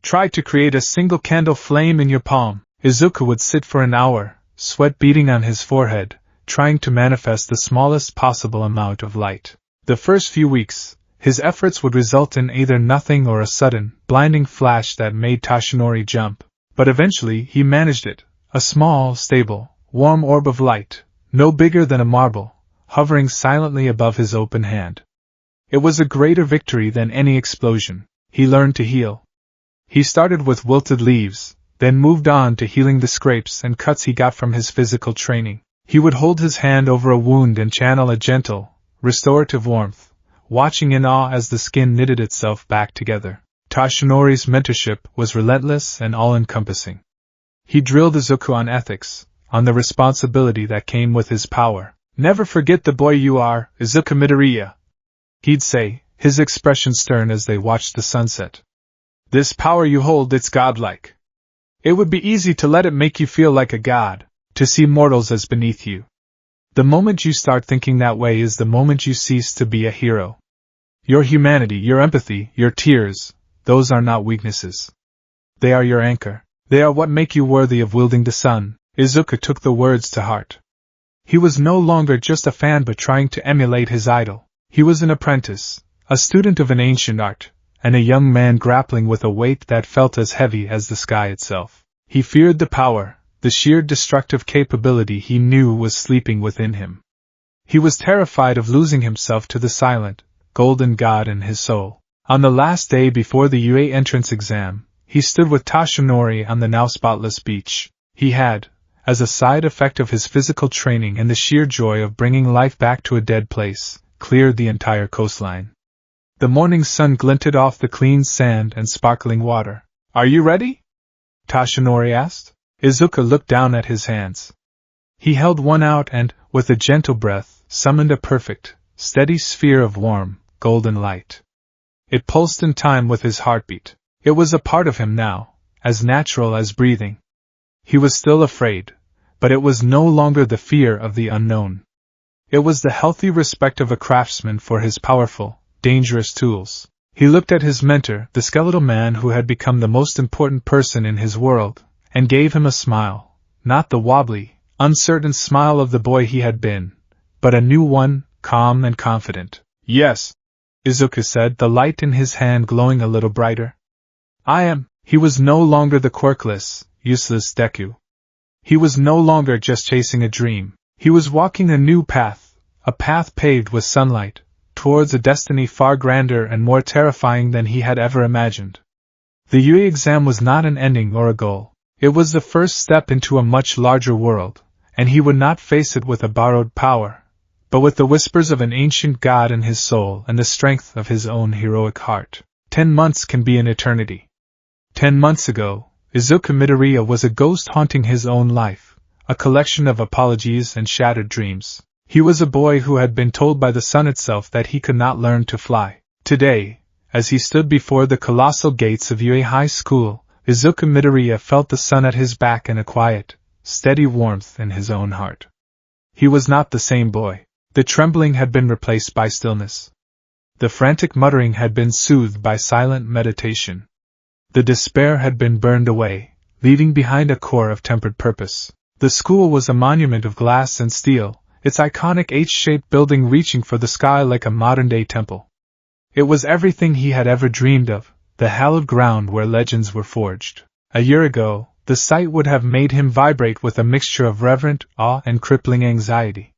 Try to create a single candle flame in your palm. Izuku would sit for an hour, sweat beading on his forehead, trying to manifest the smallest possible amount of light. The first few weeks, his efforts would result in either nothing or a sudden, blinding flash that made Tashinori jump. But eventually he managed it, a small, stable, warm orb of light, no bigger than a marble, hovering silently above his open hand. It was a greater victory than any explosion. He learned to heal. He started with wilted leaves, then moved on to healing the scrapes and cuts he got from his physical training. He would hold his hand over a wound and channel a gentle, restorative warmth, watching in awe as the skin knitted itself back together. Tashinori's mentorship was relentless and all-encompassing. He drilled Izuku on ethics, on the responsibility that came with his power. Never forget the boy you are, Izuku Midoriya, he'd say, his expression stern as they watched the sunset. This power you hold, it's godlike. It would be easy to let it make you feel like a god, to see mortals as beneath you. The moment you start thinking that way is the moment you cease to be a hero. Your humanity, your empathy, your tears, those are not weaknesses. They are your anchor. They are what make you worthy of wielding the sun. Izuku took the words to heart. He was no longer just a fan but trying to emulate his idol. He was an apprentice, a student of an ancient art, and a young man grappling with a weight that felt as heavy as the sky itself. He feared the power, the sheer destructive capability he knew was sleeping within him. He was terrified of losing himself to the silent, golden god in his soul. On the last day before the UA entrance exam, he stood with Tashinori on the now spotless beach. He had, as a side effect of his physical training and the sheer joy of bringing life back to a dead place, cleared the entire coastline. The morning sun glinted off the clean sand and sparkling water. Are you ready? Tashinori asked. Izuku looked down at his hands. He held one out and, with a gentle breath, summoned a perfect, steady sphere of warm, golden light. It pulsed in time with his heartbeat. It was a part of him now, as natural as breathing. He was still afraid, but it was no longer the fear of the unknown. It was the healthy respect of a craftsman for his powerful, dangerous tools. He looked at his mentor, the skeletal man who had become the most important person in his world, and gave him a smile, not the wobbly, uncertain smile of the boy he had been, but a new one, calm and confident. Yes, Izuku said, the light in his hand glowing a little brighter. I am. He was no longer the quirkless, useless Deku. He was no longer just chasing a dream. He was walking a new path, a path paved with sunlight, towards a destiny far grander and more terrifying than he had ever imagined. The UE exam was not an ending or a goal. It was the first step into a much larger world, and he would not face it with a borrowed power, but with the whispers of an ancient god in his soul and the strength of his own heroic heart. 10 months can be an eternity. 10 months ago, Izuku Midoriya was a ghost haunting his own life, a collection of apologies and shattered dreams. He was a boy who had been told by the sun itself that he could not learn to fly. Today, as he stood before the colossal gates of UA High School, Izuku Midoriya felt the sun at his back and a quiet, steady warmth in his own heart. He was not the same boy. The trembling had been replaced by stillness. The frantic muttering had been soothed by silent meditation. The despair had been burned away, leaving behind a core of tempered purpose. The school was a monument of glass and steel, its iconic H-shaped building reaching for the sky like a modern-day temple. It was everything he had ever dreamed of, the hallowed ground where legends were forged. A year ago, the sight would have made him vibrate with a mixture of reverent awe and crippling anxiety.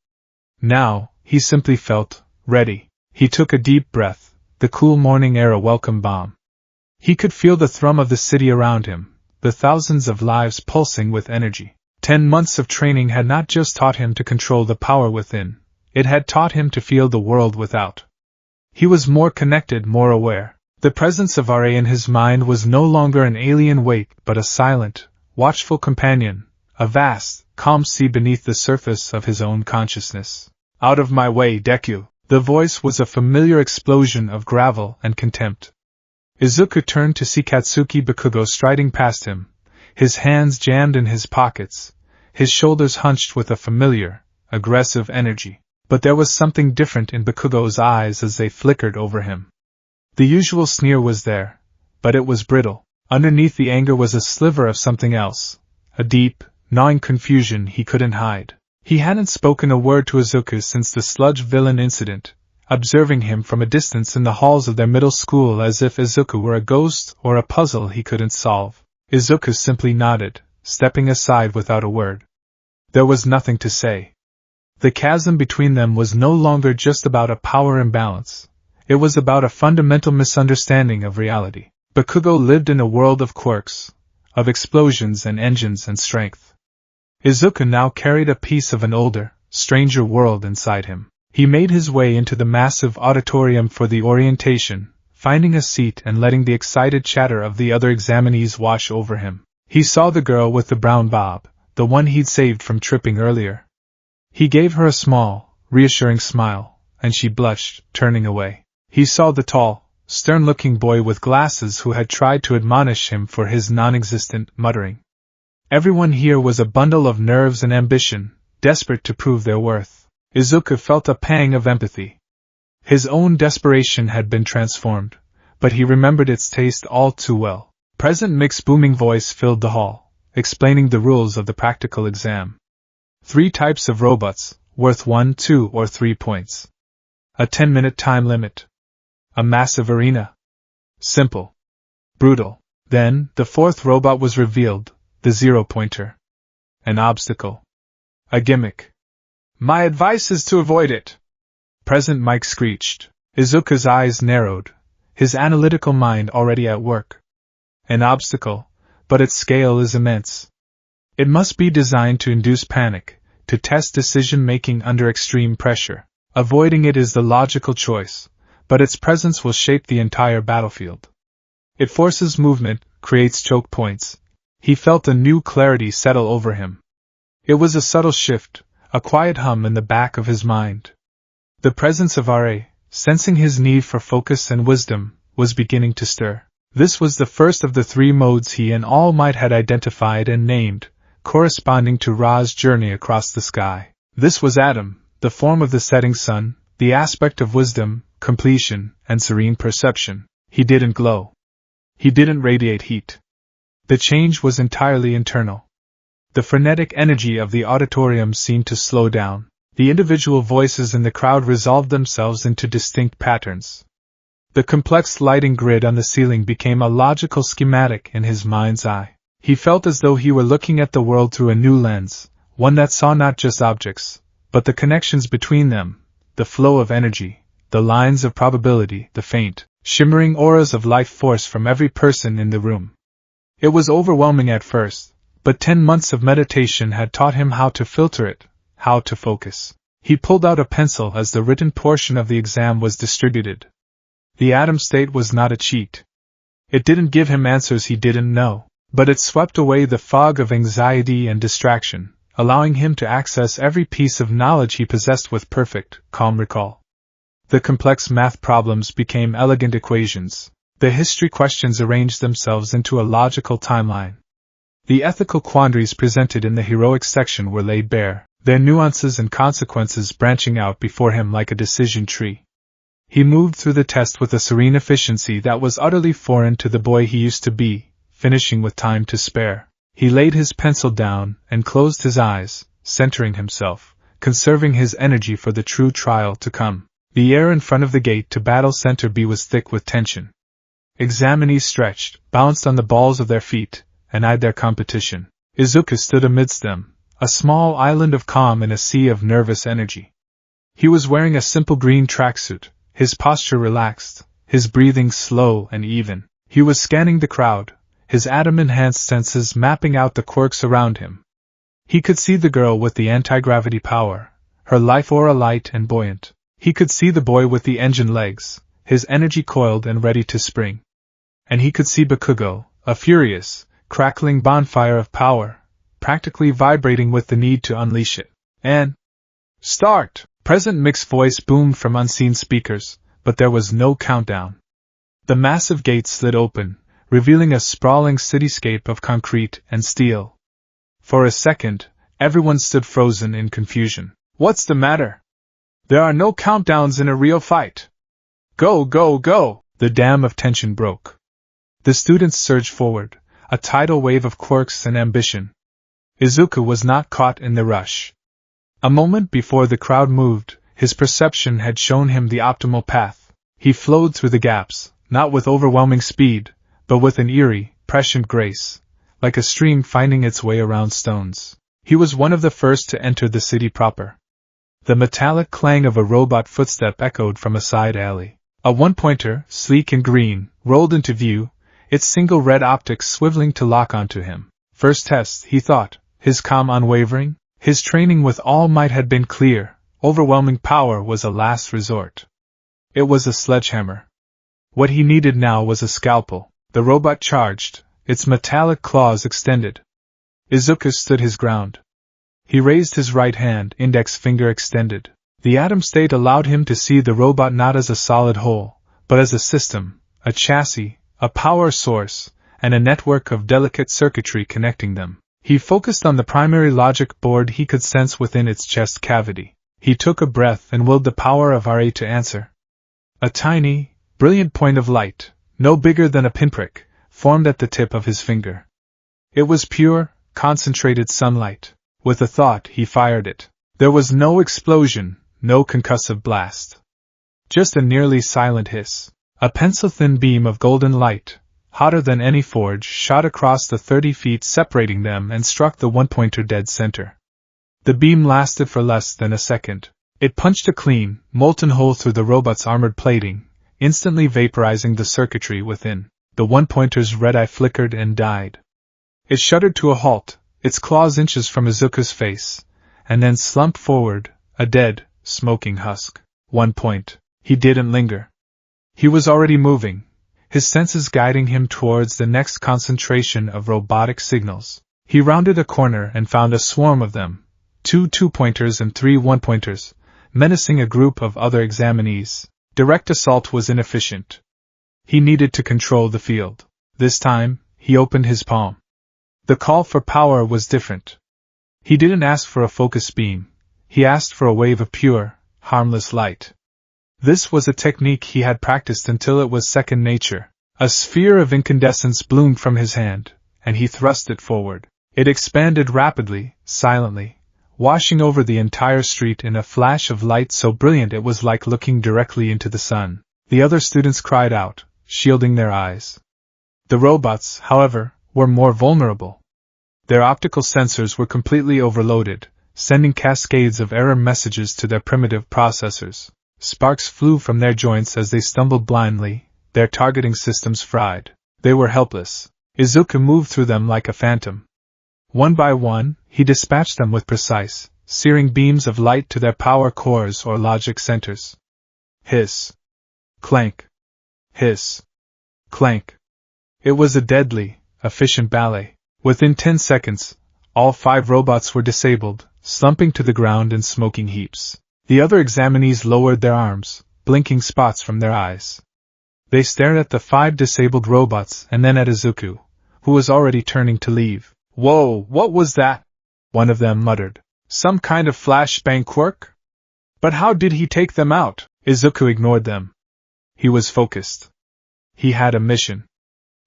Now, he simply felt ready. He took a deep breath, the cool morning air a welcome balm. He could feel the thrum of the city around him, the thousands of lives pulsing with energy. 10 months of training had not just taught him to control the power within, it had taught him to feel the world without. He was more connected, more aware. The presence of RA in his mind was no longer an alien weight but a silent, watchful companion, a vast, calm sea beneath the surface of his own consciousness. Out of my way, Deku! The voice was a familiar explosion of gravel and contempt. Izuku turned to see Katsuki Bakugo striding past him, his hands jammed in his pockets, his shoulders hunched with a familiar, aggressive energy. But there was something different in Bakugo's eyes as they flickered over him. The usual sneer was there, but it was brittle. Underneath the anger was a sliver of something else, a deep, gnawing confusion he couldn't hide. He hadn't spoken a word to Izuku since the sludge villain incident, observing him from a distance in the halls of their middle school as if Izuku were a ghost or a puzzle he couldn't solve. Izuku simply nodded, stepping aside without a word. There was nothing to say. The chasm between them was no longer just about a power imbalance. It was about a fundamental misunderstanding of reality. Bakugo lived in a world of quirks, of explosions and engines and strength. Izuku now carried a piece of an older, stranger world inside him. He made his way into the massive auditorium for the orientation, finding a seat and letting the excited chatter of the other examinees wash over him. He saw the girl with the brown bob, the one he'd saved from tripping earlier. He gave her a small, reassuring smile, and she blushed, turning away. He saw the tall, stern-looking boy with glasses who had tried to admonish him for his non-existent muttering. Everyone here was a bundle of nerves and ambition, desperate to prove their worth. Izuku felt a pang of empathy. His own desperation had been transformed, but he remembered its taste all too well. President Mick's booming voice filled the hall, explaining the rules of the practical exam. 3 types of robots, worth 1, 2, or 3 points. A 10-minute time limit. A massive arena. Simple. Brutal. Then, the 4th robot was revealed, the 0-pointer. An obstacle. A gimmick. My advice is to avoid it, President Mike screeched. Izuku's eyes narrowed, his analytical mind already at work. An obstacle, but its scale is immense. It must be designed to induce panic, to test decision-making under extreme pressure. Avoiding it is the logical choice, but its presence will shape the entire battlefield. It forces movement, creates choke points. He felt a new clarity settle over him. It was a subtle shift, a quiet hum in the back of his mind. The presence of RA, sensing his need for focus and wisdom, was beginning to stir. This was the first of the 3 modes he and All Might had identified and named, corresponding to Ra's journey across the sky. This was Adam, the form of the setting sun, the aspect of wisdom, completion, and serene perception. He didn't glow. He didn't radiate heat. The change was entirely internal. The frenetic energy of the auditorium seemed to slow down. The individual voices in the crowd resolved themselves into distinct patterns. The complex lighting grid on the ceiling became a logical schematic in his mind's eye. He felt as though he were looking at the world through a new lens, one that saw not just objects, but the connections between them, the flow of energy, the lines of probability, the faint, shimmering auras of life force from every person in the room. It was overwhelming at first, but 10 months of meditation had taught him how to filter it, how to focus. He pulled out a pencil as the written portion of the exam was distributed. The atom state was not a cheat. It didn't give him answers he didn't know, but it swept away the fog of anxiety and distraction, allowing him to access every piece of knowledge he possessed with perfect, calm recall. The complex math problems became elegant equations. The history questions arranged themselves into a logical timeline. The ethical quandaries presented in the heroic section were laid bare, their nuances and consequences branching out before him like a decision tree. He moved through the test with a serene efficiency that was utterly foreign to the boy he used to be, finishing with time to spare. He laid his pencil down and closed his eyes, centering himself, conserving his energy for the true trial to come. The air in front of the gate to Battle Center B was thick with tension. Examinees stretched, bounced on the balls of their feet, and eyed their competition. Izuku stood amidst them, a small island of calm in a sea of nervous energy. He was wearing a simple green tracksuit, his posture relaxed, his breathing slow and even. He was scanning the crowd, his atom-enhanced senses mapping out the quirks around him. He could see the girl with the anti-gravity power, her life aura light and buoyant. He could see the boy with the engine legs, his energy coiled and ready to spring. And he could see Bakugo, a furious, crackling bonfire of power, practically vibrating with the need to unleash it. And start! President Mick's voice boomed from unseen speakers, but there was no countdown. The massive gate slid open, revealing a sprawling cityscape of concrete and steel. For a second, everyone stood frozen in confusion. What's the matter? There are no countdowns in a real fight. Go, go, go! The dam of tension broke. The students surged forward, a tidal wave of quirks and ambition. Izuku was not caught in the rush. A moment before the crowd moved, his perception had shown him the optimal path. He flowed through the gaps, not with overwhelming speed, but with an eerie, prescient grace, like a stream finding its way around stones. He was one of the first to enter the city proper. The metallic clang of a robot footstep echoed from a side alley. A one-pointer, sleek and green, rolled into view, its single red optics swiveling to lock onto him. First test, he thought, his calm unwavering. His training with all might had been clear, overwhelming power was a last resort. It was a sledgehammer. What he needed now was a scalpel. The robot charged, its metallic claws extended. Izuku stood his ground. He raised his right hand, index finger extended. The atom state allowed him to see the robot not as a solid whole, but as a system, a chassis, a power source, and a network of delicate circuitry connecting them. He focused on the primary logic board he could sense within its chest cavity. He took a breath and willed the power of RA to answer. A tiny, brilliant point of light, no bigger than a pinprick, formed at the tip of his finger. It was pure, concentrated sunlight. With a thought, he fired it. There was no explosion, no concussive blast. Just a nearly silent hiss. A pencil-thin beam of golden light, hotter than any forge, shot across the 30 feet separating them and struck the one-pointer dead center. The beam lasted for less than a second. It punched a clean, molten hole through the robot's armored plating, instantly vaporizing the circuitry within. The one-pointer's red eye flickered and died. It shuddered to a halt, its claws inches from Izuku's face, and then slumped forward, a dead, smoking husk. 1 point. He didn't linger. He was already moving, his senses guiding him towards the next concentration of robotic signals. He rounded a corner and found a swarm of them, 2 two-pointers and 3 one-pointers, menacing a group of other examinees. Direct assault was inefficient. He needed to control the field. This time, he opened his palm. The call for power was different. He didn't ask for a focus beam, he asked for a wave of pure, harmless light. This was a technique he had practiced until it was second nature. A sphere of incandescence bloomed from his hand, and he thrust it forward. It expanded rapidly, silently, washing over the entire street in a flash of light so brilliant it was like looking directly into the sun. The other students cried out, shielding their eyes. The robots, however, were more vulnerable. Their optical sensors were completely overloaded, sending cascades of error messages to their primitive processors. Sparks flew from their joints as they stumbled blindly, their targeting systems fried. They were helpless. Izuku moved through them like a phantom. One by one, he dispatched them with precise, searing beams of light to their power cores or logic centers. Hiss. Clank. Hiss. Clank. It was a deadly, efficient ballet. Within 10 seconds, all 5 robots were disabled, slumping to the ground in smoking heaps. The other examinees lowered their arms, blinking spots from their eyes. They stared at the 5 disabled robots and then at Izuku, who was already turning to leave. "Whoa, what was that?" one of them muttered. "Some kind of flashbang quirk? But how did he take them out?" Izuku ignored them. He was focused. He had a mission.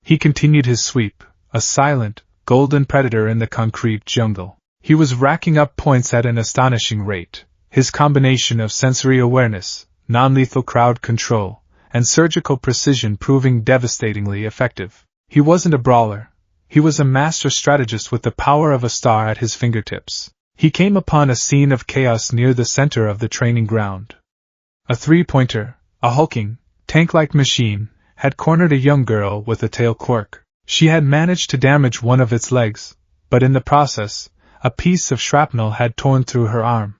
He continued his sweep, a silent, golden predator in the concrete jungle. He was racking up points at an astonishing rate. His combination of sensory awareness, non-lethal crowd control, and surgical precision proving devastatingly effective. He wasn't a brawler. He was a master strategist with the power of a star at his fingertips. He came upon a scene of chaos near the center of the training ground. A 3-pointer, a hulking, tank-like machine, had cornered a young girl with a tail quirk. She had managed to damage one of its legs, but in the process, a piece of shrapnel had torn through her arm.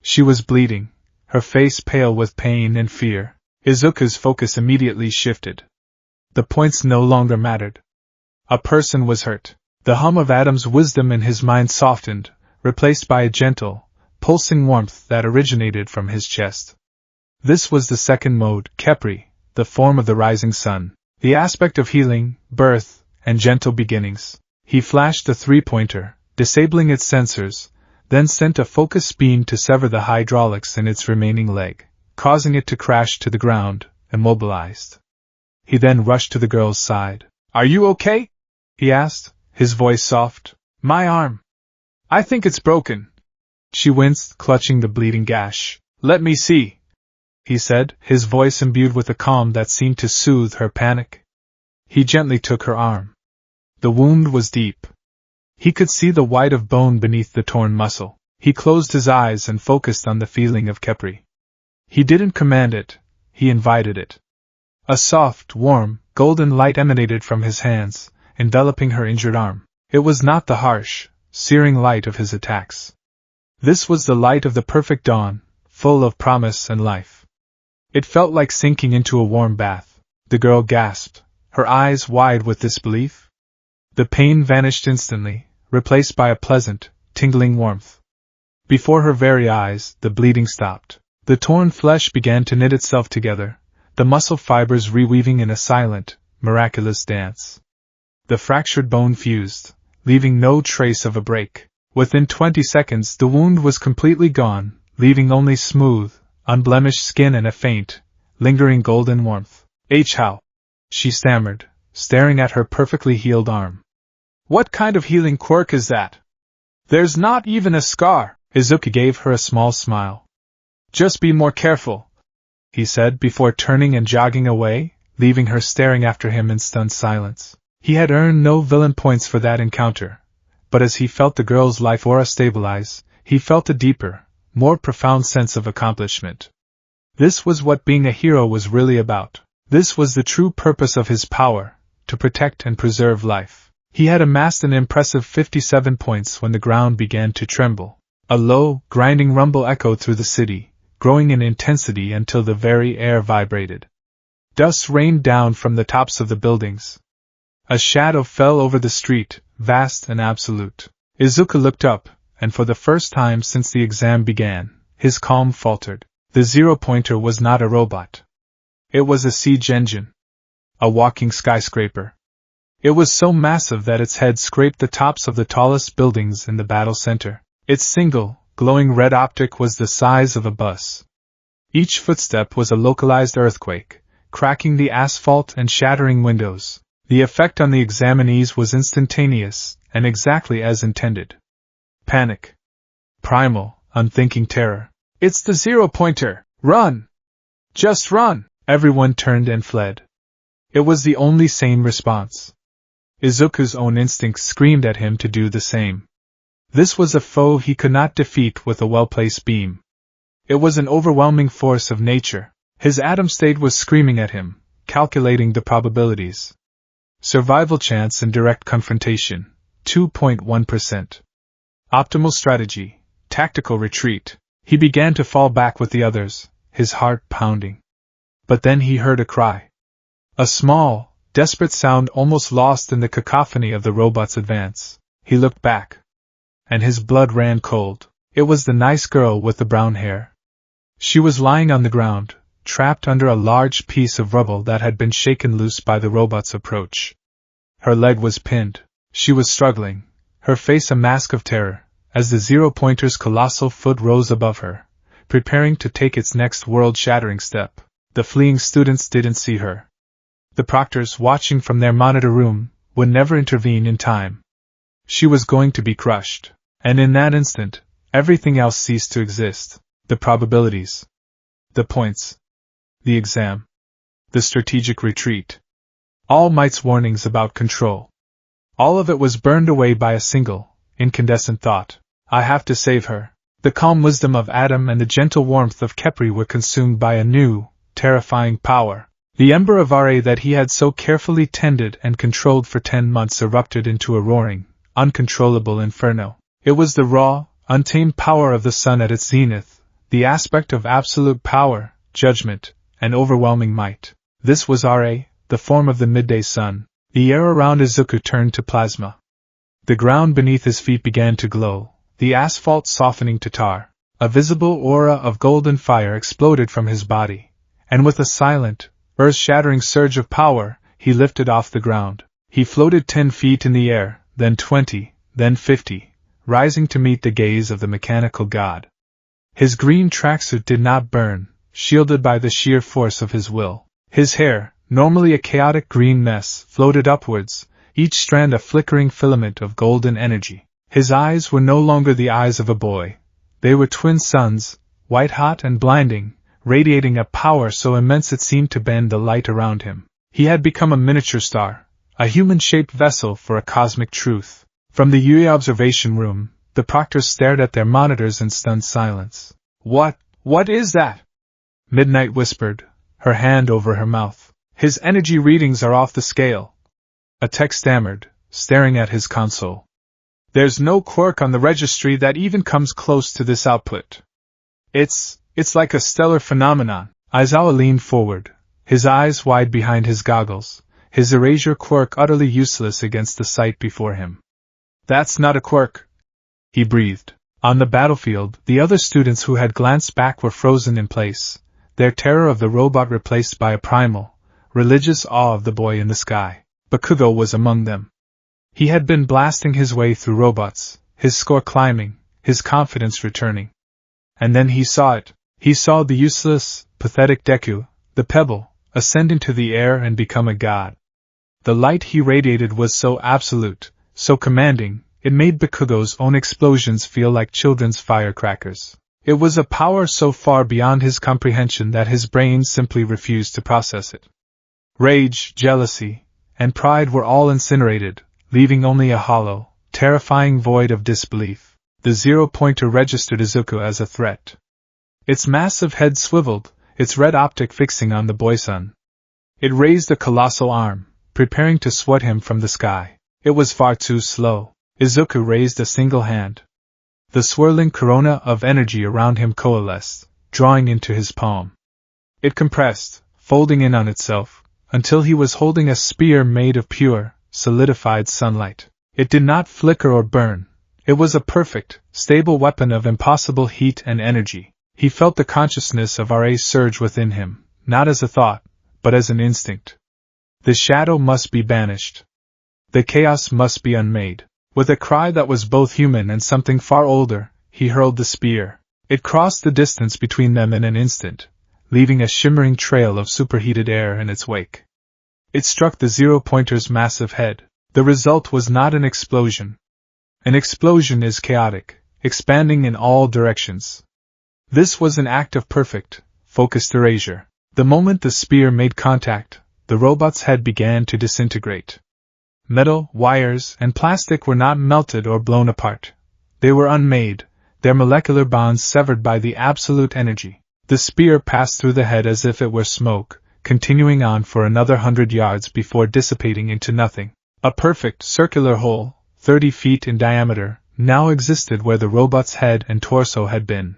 She was bleeding, her face pale with pain and fear. Izuku's focus immediately shifted. The points no longer mattered. A person was hurt. The hum of Adam's wisdom in his mind softened, replaced by a gentle, pulsing warmth that originated from his chest. This was the second mode, Kepri, the form of the rising sun, the aspect of healing, birth, and gentle beginnings. He flashed the 3-pointer, disabling its sensors, then sent a focus beam to sever the hydraulics in its remaining leg, causing it to crash to the ground, immobilized. He then rushed to the girl's side. "Are you okay?" he asked, his voice soft. "My arm. I think it's broken." She winced, clutching the bleeding gash. "Let me see," he said, his voice imbued with a calm that seemed to soothe her panic. He gently took her arm. The wound was deep. He could see the white of bone beneath the torn muscle. He closed his eyes and focused on the feeling of Khepri. He didn't command it, he invited it. A soft, warm, golden light emanated from his hands, enveloping her injured arm. It was not the harsh, searing light of his attacks. This was the light of the perfect dawn, full of promise and life. It felt like sinking into a warm bath. The girl gasped, her eyes wide with disbelief. The pain vanished instantly, replaced by a pleasant, tingling warmth. Before her very eyes, the bleeding stopped. The torn flesh began to knit itself together, the muscle fibers reweaving in a silent, miraculous dance. The fractured bone fused, leaving no trace of a break. Within 20 seconds the wound was completely gone, leaving only smooth, unblemished skin and a faint, lingering golden warmth. "How?" she stammered, staring at her perfectly healed arm. "What kind of healing quirk is that? There's not even a scar." Izuku gave her a small smile. "Just be more careful," he said before turning and jogging away, leaving her staring after him in stunned silence. He had earned no villain points for that encounter, but as he felt the girl's life aura stabilize, he felt a deeper, more profound sense of accomplishment. This was what being a hero was really about. This was the true purpose of his power, to protect and preserve life. He had amassed an impressive 57 points when the ground began to tremble. A low, grinding rumble echoed through the city, growing in intensity until the very air vibrated. Dust rained down from the tops of the buildings. A shadow fell over the street, vast and absolute. Izuku looked up, and for the first time since the exam began, his calm faltered. The zero-pointer was not a robot. It was a siege engine. A walking skyscraper. It was so massive that its head scraped the tops of the tallest buildings in the battle center. Its single, glowing red optic was the size of a bus. Each footstep was a localized earthquake, cracking the asphalt and shattering windows. The effect on the examinees was instantaneous, and exactly as intended. Panic. Primal, unthinking terror. "It's the zero-pointer! Run! Just run!" Everyone turned and fled. It was the only sane response. Izuku's own instincts screamed at him to do the same. This was a foe he could not defeat with a well-placed beam. It was an overwhelming force of nature. His atom state was screaming at him, calculating the probabilities. Survival chance in direct confrontation, 2.1%. Optimal strategy, tactical retreat. He began to fall back with the others, his heart pounding. But then he heard a cry. A small, desperate sound almost lost in the cacophony of the robot's advance. He looked back. And his blood ran cold. It was the nice girl with the brown hair. She was lying on the ground, trapped under a large piece of rubble that had been shaken loose by the robot's approach. Her leg was pinned. She was struggling, her face a mask of terror, as the zero-pointer's colossal foot rose above her, preparing to take its next world-shattering step. The fleeing students didn't see her. The proctors, watching from their monitor room, would never intervene in time. She was going to be crushed, and in that instant, everything else ceased to exist. The probabilities. The points. The exam. The strategic retreat. All Might's warnings about control. All of it was burned away by a single, incandescent thought. I have to save her. The calm wisdom of Adam and the gentle warmth of Khepri were consumed by a new, terrifying power. The ember of Ra that he had so carefully tended and controlled for 10 months erupted into a roaring, uncontrollable inferno. It was the raw, untamed power of the sun at its zenith, the aspect of absolute power, judgment, and overwhelming might. This was Ra, the form of the midday sun. The air around Izuku turned to plasma. The ground beneath his feet began to glow, the asphalt softening to tar. A visible aura of golden fire exploded from his body, and with a silent, earth-shattering surge of power, he lifted off the ground. He floated 10 feet in the air, then 20, then 50, rising to meet the gaze of the mechanical god. His green tracksuit did not burn, shielded by the sheer force of his will. His hair, normally a chaotic green mess, floated upwards, each strand a flickering filament of golden energy. His eyes were no longer the eyes of a boy. They were twin suns, white-hot and blinding, radiating a power so immense it seemed to bend the light around him. He had become a miniature star, a human-shaped vessel for a cosmic truth. From the UE observation room, the proctors stared at their monitors in stunned silence. What is that?" Midnight whispered, her hand over her mouth. "His energy readings are off the scale." A tech stammered, staring at his console. "There's no quirk on the registry that even comes close to this output. It's like a stellar phenomenon." Aizawa leaned forward, his eyes wide behind his goggles, his erasure quirk utterly useless against the sight before him. "That's not a quirk," he breathed. On the battlefield, the other students who had glanced back were frozen in place, their terror of the robot replaced by a primal, religious awe of the boy in the sky. Bakugo was among them. He had been blasting his way through robots, his score climbing, his confidence returning. And then he saw it. He saw the useless, pathetic Deku, the pebble, ascend into the air and become a god. The light he radiated was so absolute, so commanding, it made Bakugo's own explosions feel like children's firecrackers. It was a power so far beyond his comprehension that his brain simply refused to process it. Rage, jealousy, and pride were all incinerated, leaving only a hollow, terrifying void of disbelief. The zero-pointer registered Izuku as a threat. Its massive head swiveled, its red optic fixing on the boy-son. It raised a colossal arm, preparing to swat him from the sky. It was far too slow. Izuku raised a single hand. The swirling corona of energy around him coalesced, drawing into his palm. It compressed, folding in on itself, until he was holding a spear made of pure, solidified sunlight. It did not flicker or burn. It was a perfect, stable weapon of impossible heat and energy. He felt the consciousness of Ra surge within him, not as a thought, but as an instinct. The shadow must be banished. The chaos must be unmade. With a cry that was both human and something far older, he hurled the spear. It crossed the distance between them in an instant, leaving a shimmering trail of superheated air in its wake. It struck the zero-pointer's massive head. The result was not an explosion. An explosion is chaotic, expanding in all directions. This was an act of perfect, focused erasure. The moment the spear made contact, the robot's head began to disintegrate. Metal, wires, and plastic were not melted or blown apart. They were unmade, their molecular bonds severed by the absolute energy. The spear passed through the head as if it were smoke, continuing on for another 100 yards before dissipating into nothing. A perfect, circular hole, 30 feet in diameter, now existed where the robot's head and torso had been.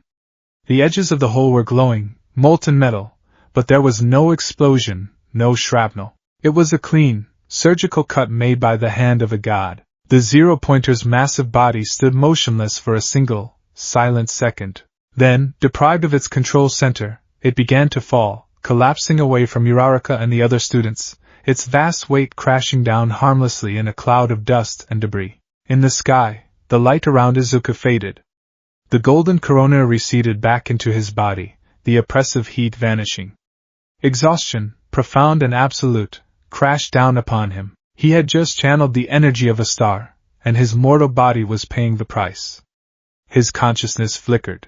The edges of the hole were glowing, molten metal, but there was no explosion, no shrapnel. It was a clean, surgical cut made by the hand of a god. The zero-pointer's massive body stood motionless for a single, silent second. Then, deprived of its control center, it began to fall, collapsing away from Uraraka and the other students, its vast weight crashing down harmlessly in a cloud of dust and debris. In the sky, the light around Izuku faded. The golden corona receded back into his body, the oppressive heat vanishing. Exhaustion, profound and absolute, crashed down upon him. He had just channeled the energy of a star, and his mortal body was paying the price. His consciousness flickered.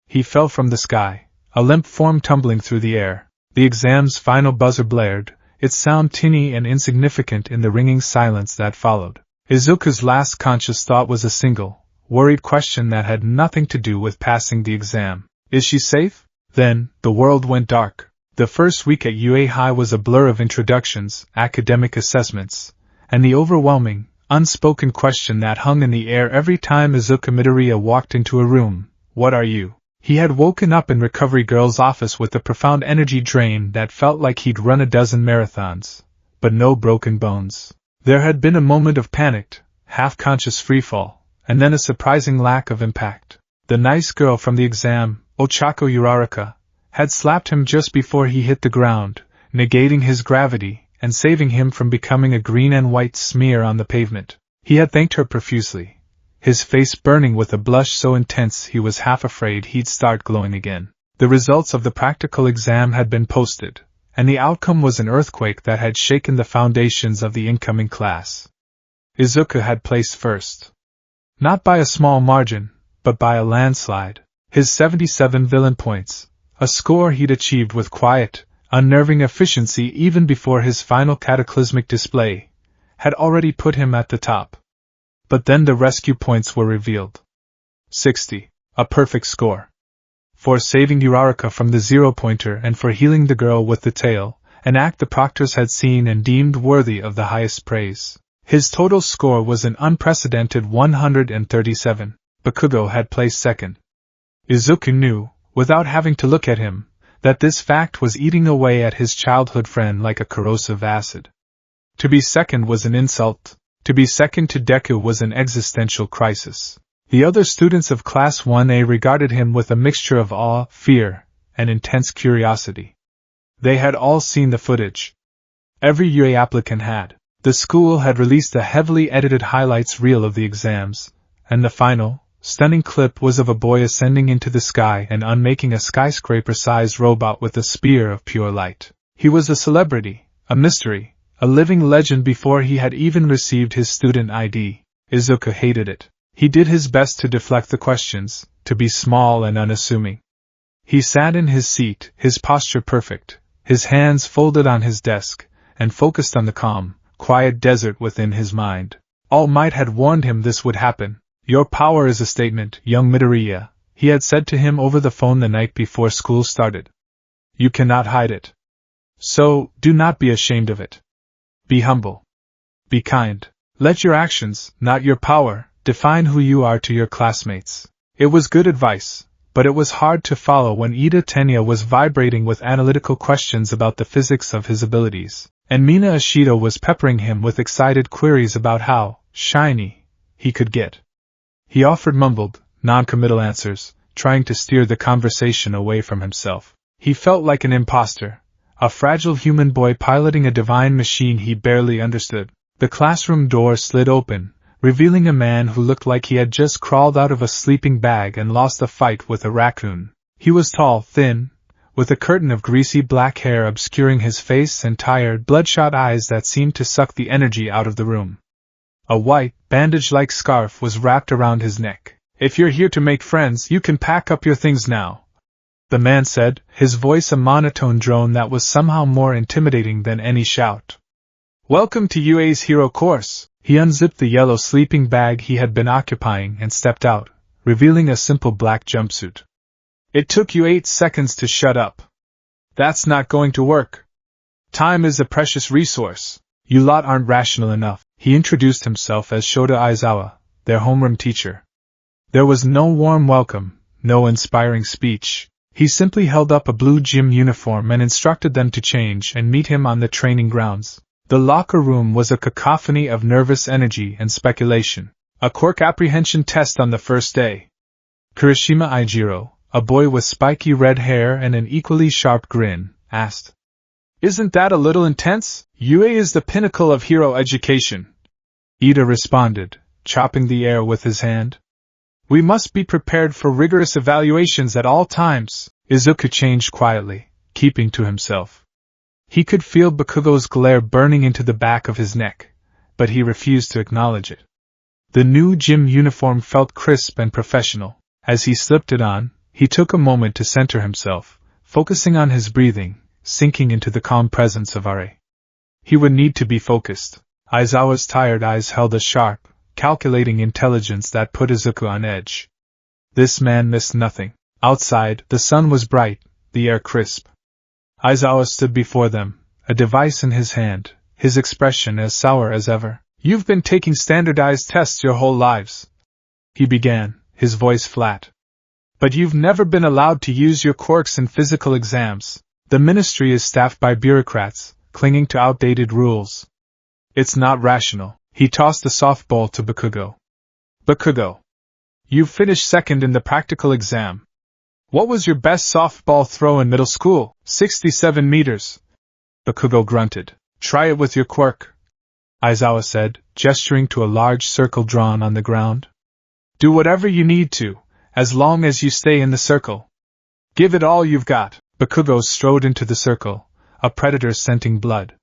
He fell from the sky, a limp form tumbling through the air. The exam's final buzzer blared, its sound tinny and insignificant in the ringing silence that followed. Izuku's last conscious thought was a single, worried question that had nothing to do with passing the exam. Is she safe? Then, the world went dark. The first week at UA High was a blur of introductions, academic assessments, and the overwhelming, unspoken question that hung in the air every time Izuku Midoriya walked into a room: what are you? He had woken up in Recovery Girl's office with a profound energy drain that felt like he'd run a dozen marathons, but no broken bones. There had been a moment of panicked, half-conscious freefall, and then a surprising lack of impact. The nice girl from the exam, Ochako Uraraka, had slapped him just before he hit the ground, negating his gravity and saving him from becoming a green and white smear on the pavement. He had thanked her profusely, his face burning with a blush so intense he was half afraid he'd start glowing again. The results of the practical exam had been posted, and the outcome was an earthquake that had shaken the foundations of the incoming class. Izuku had placed first. Not by a small margin, but by a landslide. His 77 villain points, a score he'd achieved with quiet, unnerving efficiency even before his final cataclysmic display, had already put him at the top. But then the rescue points were revealed. 60, a perfect score. For saving Uraraka from the zero-pointer and for healing the girl with the tail, an act the proctors had seen and deemed worthy of the highest praise. His total score was an unprecedented 137. Bakugo had placed second. Izuku knew, without having to look at him, that this fact was eating away at his childhood friend like a corrosive acid. To be second was an insult. To be second to Deku was an existential crisis. The other students of Class 1A regarded him with a mixture of awe, fear, and intense curiosity. They had all seen the footage. Every UA applicant had. The school had released a heavily edited highlights reel of the exams, and the final, stunning clip was of a boy ascending into the sky and unmaking a skyscraper-sized robot with a spear of pure light. He was a celebrity, a mystery, a living legend before he had even received his student ID. Izuku hated it. He did his best to deflect the questions, to be small and unassuming. He sat in his seat, his posture perfect, his hands folded on his desk, and focused on the calm, quiet desert within his mind. All Might had warned him this would happen. Your power is a statement, young Midoriya, he had said to him over the phone the night before school started. You cannot hide it. So, do not be ashamed of it. Be humble. Be kind. Let your actions, not your power, define who you are to your classmates. It was good advice, but it was hard to follow when Ida Tenya was vibrating with analytical questions about the physics of his abilities, and Mina Ashido was peppering him with excited queries about how shiny he could get. He offered mumbled, non-committal answers, trying to steer the conversation away from himself. He felt like an imposter, a fragile human boy piloting a divine machine he barely understood. The classroom door slid open, revealing a man who looked like he had just crawled out of a sleeping bag and lost a fight with a raccoon. He was tall, thin, with a curtain of greasy black hair obscuring his face and tired, bloodshot eyes that seemed to suck the energy out of the room. A white, bandage-like scarf was wrapped around his neck. If you're here to make friends, you can pack up your things now, the man said, his voice a monotone drone that was somehow more intimidating than any shout. Welcome to UA's Hero Course. He unzipped the yellow sleeping bag he had been occupying and stepped out, revealing a simple black jumpsuit. It took you 8 seconds to shut up. That's not going to work. Time is a precious resource. You lot aren't rational enough. He introduced himself as Shota Aizawa, their homeroom teacher. There was no warm welcome, no inspiring speech. He simply held up a blue gym uniform and instructed them to change and meet him on the training grounds. The locker room was a cacophony of nervous energy and speculation. A quirk apprehension test on the first day. Kirishima Aijiro, a boy with spiky red hair and an equally sharp grin, asked. Isn't that a little intense? UA is the pinnacle of hero education. Ida responded, chopping the air with his hand. We must be prepared for rigorous evaluations at all times. Izuku changed quietly, keeping to himself. He could feel Bakugo's glare burning into the back of his neck, but he refused to acknowledge it. The new gym uniform felt crisp and professional. As he slipped it on, he took a moment to center himself, focusing on his breathing, sinking into the calm presence of Are. He would need to be focused. Aizawa's tired eyes held a sharp, calculating intelligence that put Izuku on edge. This man missed nothing. Outside, the sun was bright, the air crisp. Aizawa stood before them, a device in his hand, his expression as sour as ever. You've been taking standardized tests your whole lives, he began, his voice flat. But you've never been allowed to use your quirks in physical exams. The ministry is staffed by bureaucrats, clinging to outdated rules. It's not rational. He tossed the softball to Bakugo. Bakugo, you finished second in the practical exam. What was your best softball throw in middle school? 67 meters. Bakugo grunted. Try it with your quirk, Aizawa said, gesturing to a large circle drawn on the ground. Do whatever you need to, as long as you stay in the circle. Give it all you've got. Bakugo strode into the circle, a predator scenting blood.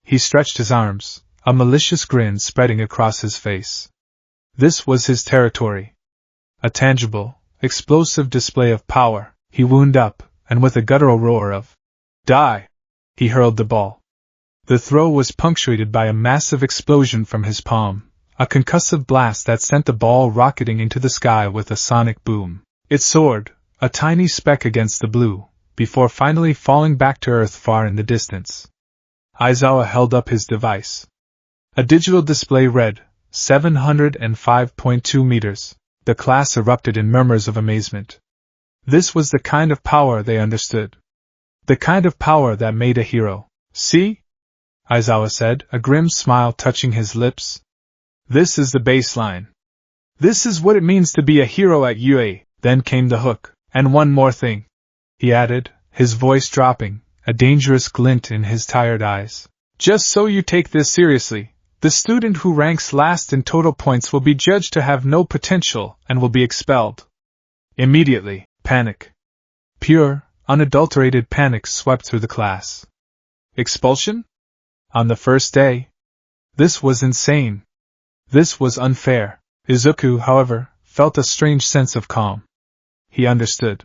He stretched his arms, a malicious grin spreading across his face. This was his territory. A tangible, explosive display of power. He wound up, and with a guttural roar of "Die!" he hurled the ball. The throw was punctuated by a massive explosion from his palm, a concussive blast that sent the ball rocketing into the sky with a sonic boom. It soared, a tiny speck against the blue, before finally falling back to Earth far in the distance. Aizawa held up his device. A digital display read, 705.2 meters. The class erupted in murmurs of amazement. This was the kind of power they understood. The kind of power that made a hero. See? Aizawa said, a grim smile touching his lips. This is the baseline. This is what it means to be a hero at UA. Then came the hook. And one more thing, he added, his voice dropping, a dangerous glint in his tired eyes. Just so you take this seriously, the student who ranks last in total points will be judged to have no potential and will be expelled. Immediately, panic. Pure, unadulterated panic swept through the class. Expulsion? On the first day? This was insane. This was unfair. Izuku, however, felt a strange sense of calm. He understood.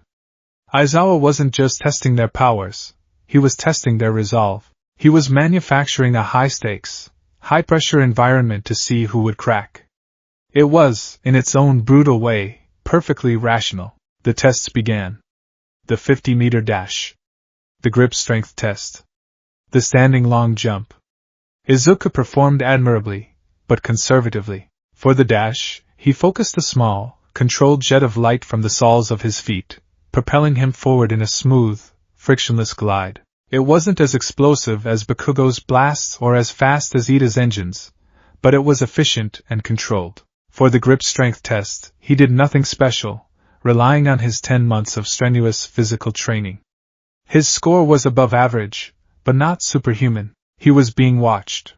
Aizawa wasn't just testing their powers, he was testing their resolve. He was manufacturing a high-stakes, high-pressure environment to see who would crack. It was, in its own brutal way, perfectly rational. The tests began. The 50-meter dash. The grip strength test. The standing long jump. Izuku performed admirably, but conservatively. For the dash, he focused a small, controlled jet of light from the soles of his feet, propelling him forward in a smooth, frictionless glide. It wasn't as explosive as Bakugo's blasts or as fast as Ida's engines, but it was efficient and controlled. For the grip strength test, he did nothing special, relying on his 10 months of strenuous physical training. His score was above average, but not superhuman. He was being watched.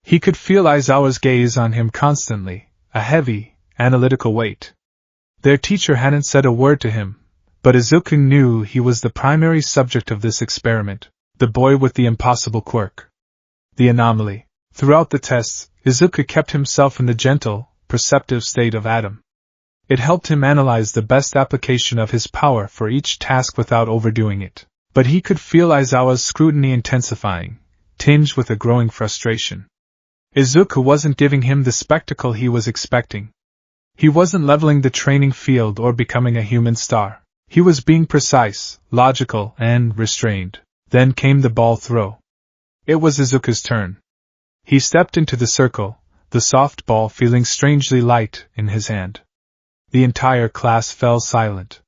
He could feel Aizawa's gaze on him constantly, a heavy, analytical weight. Their teacher hadn't said a word to him, but Izuku knew he was the primary subject of this experiment, the boy with the impossible quirk. The anomaly. Throughout the tests, Izuku kept himself in the gentle, perceptive state of Adam. It helped him analyze the best application of his power for each task without overdoing it. But he could feel Aizawa's scrutiny intensifying, tinged with a growing frustration. Izuku wasn't giving him the spectacle he was expecting. He wasn't leveling the training field or becoming a human star. He was being precise, logical, and restrained. Then came the ball throw. It was Izuku's turn. He stepped into the circle, the soft ball feeling strangely light in his hand. The entire class fell silent.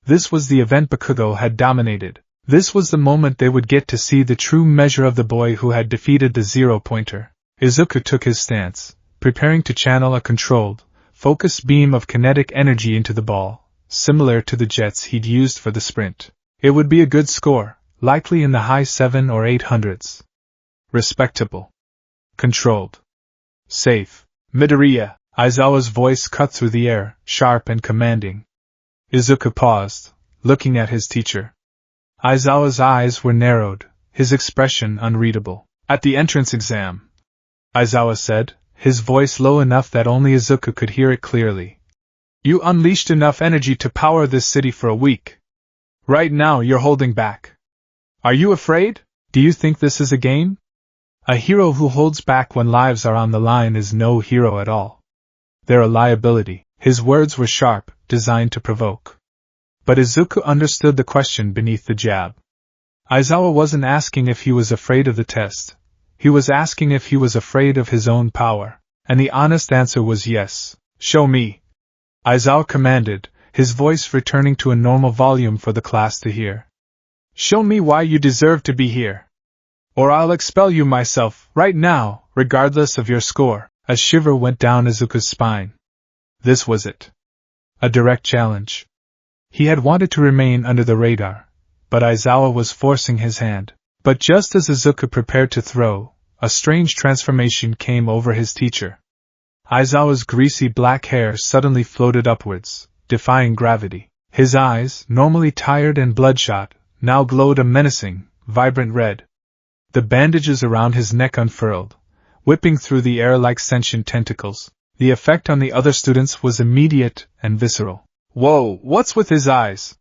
This was the event Bakugo had dominated. This was the moment they would get to see the true measure of the boy who had defeated the zero-pointer. Izuku took his stance, preparing to channel a controlled, focused beam of kinetic energy into the ball, similar to the jets he'd used for the sprint. It would be a good score, likely in the high 7 or 800s. Respectable. Controlled. Safe. Midoriya. Aizawa's voice cut through the air, sharp and commanding. Izuku paused, looking at his teacher. Aizawa's eyes were narrowed, his expression unreadable. At the entrance exam, Aizawa said, his voice low enough that only Izuku could hear it clearly. You unleashed enough energy to power this city for a week. Right now you're holding back. Are you afraid? Do you think this is a game? A hero who holds back when lives are on the line is no hero at all. They're a liability. His words were sharp, designed to provoke. But Izuku understood the question beneath the jab. Aizawa wasn't asking if he was afraid of the test. He was asking if he was afraid of his own power. And the honest answer was yes. Show me. Aizawa commanded, his voice returning to a normal volume for the class to hear. Show me why you deserve to be here. Or I'll expel you myself, right now, regardless of your score. A shiver went down Izuku's spine. This was it. A direct challenge. He had wanted to remain under the radar, but Aizawa was forcing his hand. But just as Izuku prepared to throw, a strange transformation came over his teacher. Aizawa's greasy black hair suddenly floated upwards, defying gravity. His eyes, normally tired and bloodshot, now glowed a menacing, vibrant red. The bandages around his neck unfurled, whipping through the air like sentient tentacles. The effect on the other students was immediate and visceral. "Whoa, what's with his eyes?"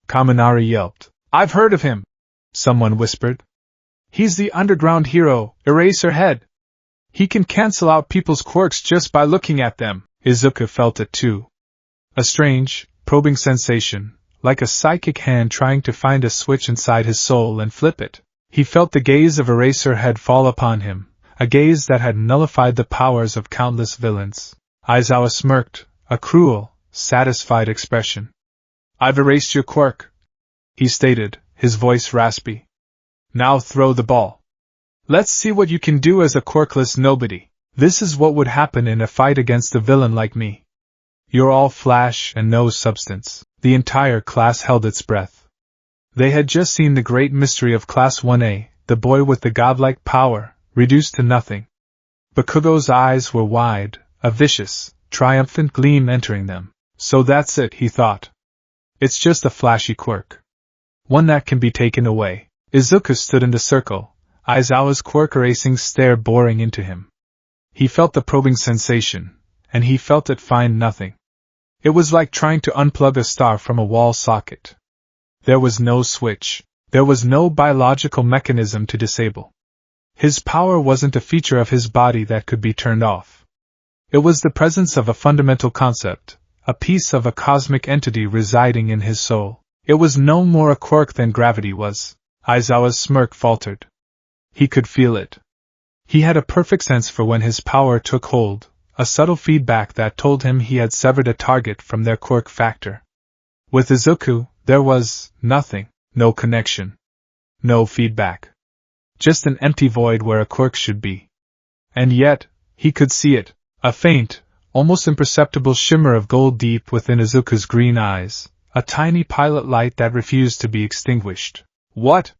Kaminari yelped. "I've heard of him," someone whispered. "He's the underground hero, Eraserhead. He can cancel out people's quirks just by looking at them." Izuku felt it too. A strange, probing sensation, like a psychic hand trying to find a switch inside his soul and flip it. He felt the gaze of Eraserhead fall upon him, a gaze that had nullified the powers of countless villains. Aizawa smirked, a cruel, satisfied expression. "I've erased your quirk," he stated, his voice raspy. "Now throw the ball. Let's see what you can do as a quirkless nobody." This is what would happen in a fight against a villain like me. You're all flash and no substance. The entire class held its breath. They had just seen the great mystery of Class 1A, the boy with the godlike power, reduced to nothing. Bakugo's eyes were wide, a vicious, triumphant gleam entering them. So that's it, he thought. It's just a flashy quirk. One that can be taken away. Izuku stood in the circle, Aizawa's quirk-erasing stare boring into him. He felt the probing sensation, and he felt it find nothing. It was like trying to unplug a star from a wall socket. There was no switch. There was no biological mechanism to disable. His power wasn't a feature of his body that could be turned off. It was the presence of a fundamental concept, a piece of a cosmic entity residing in his soul. It was no more a quirk than gravity was. Aizawa's smirk faltered. He could feel it. He had a perfect sense for when his power took hold, a subtle feedback that told him he had severed a target from their quirk factor. With Izuku, there was nothing, no connection, no feedback. Just an empty void where a quirk should be. And yet, he could see it, a faint, almost imperceptible shimmer of gold deep within Izuku's green eyes, a tiny pilot light that refused to be extinguished. "What?"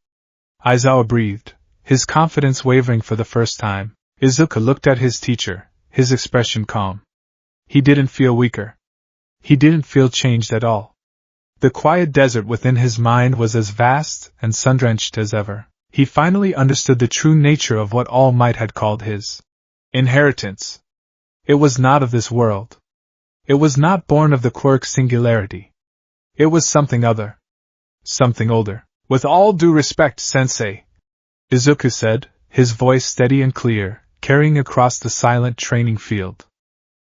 Aizawa breathed, his confidence wavering for the first time. Izuku looked at his teacher, his expression calm. He didn't feel weaker. He didn't feel changed at all. The quiet desert within his mind was as vast and sun-drenched as ever. He finally understood the true nature of what All Might had called his inheritance. It was not of this world. It was not born of the quirk singularity. It was something other. Something older. "With all due respect, Sensei," Izuku said, his voice steady and clear, carrying across the silent training field.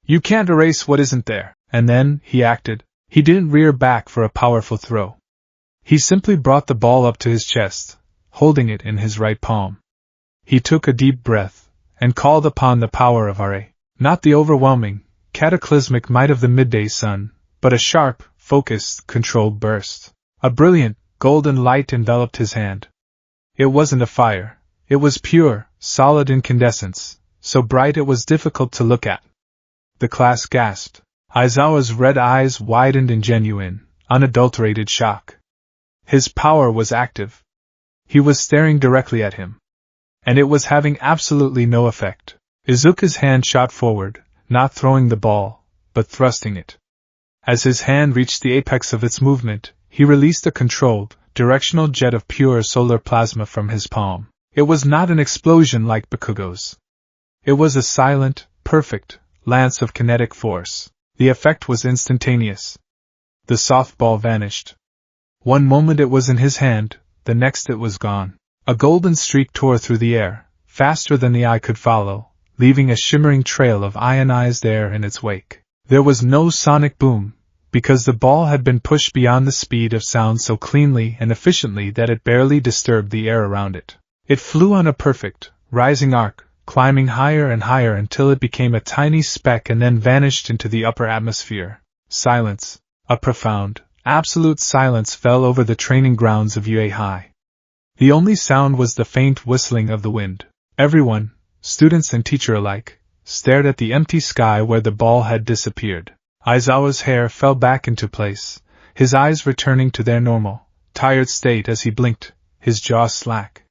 "You can't erase what isn't there." And then, he acted. He didn't rear back for a powerful throw. He simply brought the ball up to his chest, holding it in his right palm. He took a deep breath, and called upon the power of Ra. Not the overwhelming, cataclysmic might of the midday sun, but a sharp, focused, controlled burst. A brilliant, golden light enveloped his hand. It wasn't a fire. It was pure, solid incandescence, so bright it was difficult to look at. The class gasped. Aizawa's red eyes widened in genuine, unadulterated shock. His power was active. He was staring directly at him. And it was having absolutely no effect. Izuku's hand shot forward, not throwing the ball, but thrusting it. As his hand reached the apex of its movement, he released a controlled, directional jet of pure solar plasma from his palm. It was not an explosion like Bakugo's. It was a silent, perfect, lance of kinetic force. The effect was instantaneous. The softball vanished. One moment it was in his hand, the next it was gone. A golden streak tore through the air, faster than the eye could follow, leaving a shimmering trail of ionized air in its wake. There was no sonic boom, because the ball had been pushed beyond the speed of sound so cleanly and efficiently that it barely disturbed the air around it. It flew on a perfect, rising arc, climbing higher and higher until it became a tiny speck and then vanished into the upper atmosphere. Silence, a profound, absolute silence fell over the training grounds of UA High. The only sound was the faint whistling of the wind. Everyone, students and teacher alike, stared at the empty sky where the ball had disappeared. Aizawa's hair fell back into place, his eyes returning to their normal, tired state as he blinked, his jaw slack.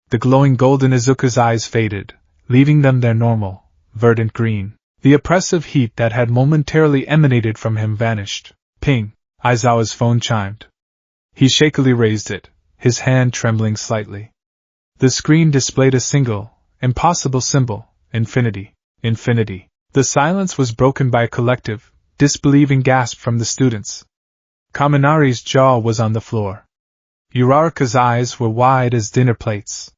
The glowing gold in Izuku's eyes faded, leaving them their normal, verdant green. The oppressive heat that had momentarily emanated from him vanished. Ping! Aizawa's phone chimed. He shakily raised it, his hand trembling slightly. The screen displayed a single, impossible symbol: infinity. Infinity. The silence was broken by a collective, disbelieving gasp from the students. Kaminari's jaw was on the floor. Uraraka's eyes were wide as dinner plates.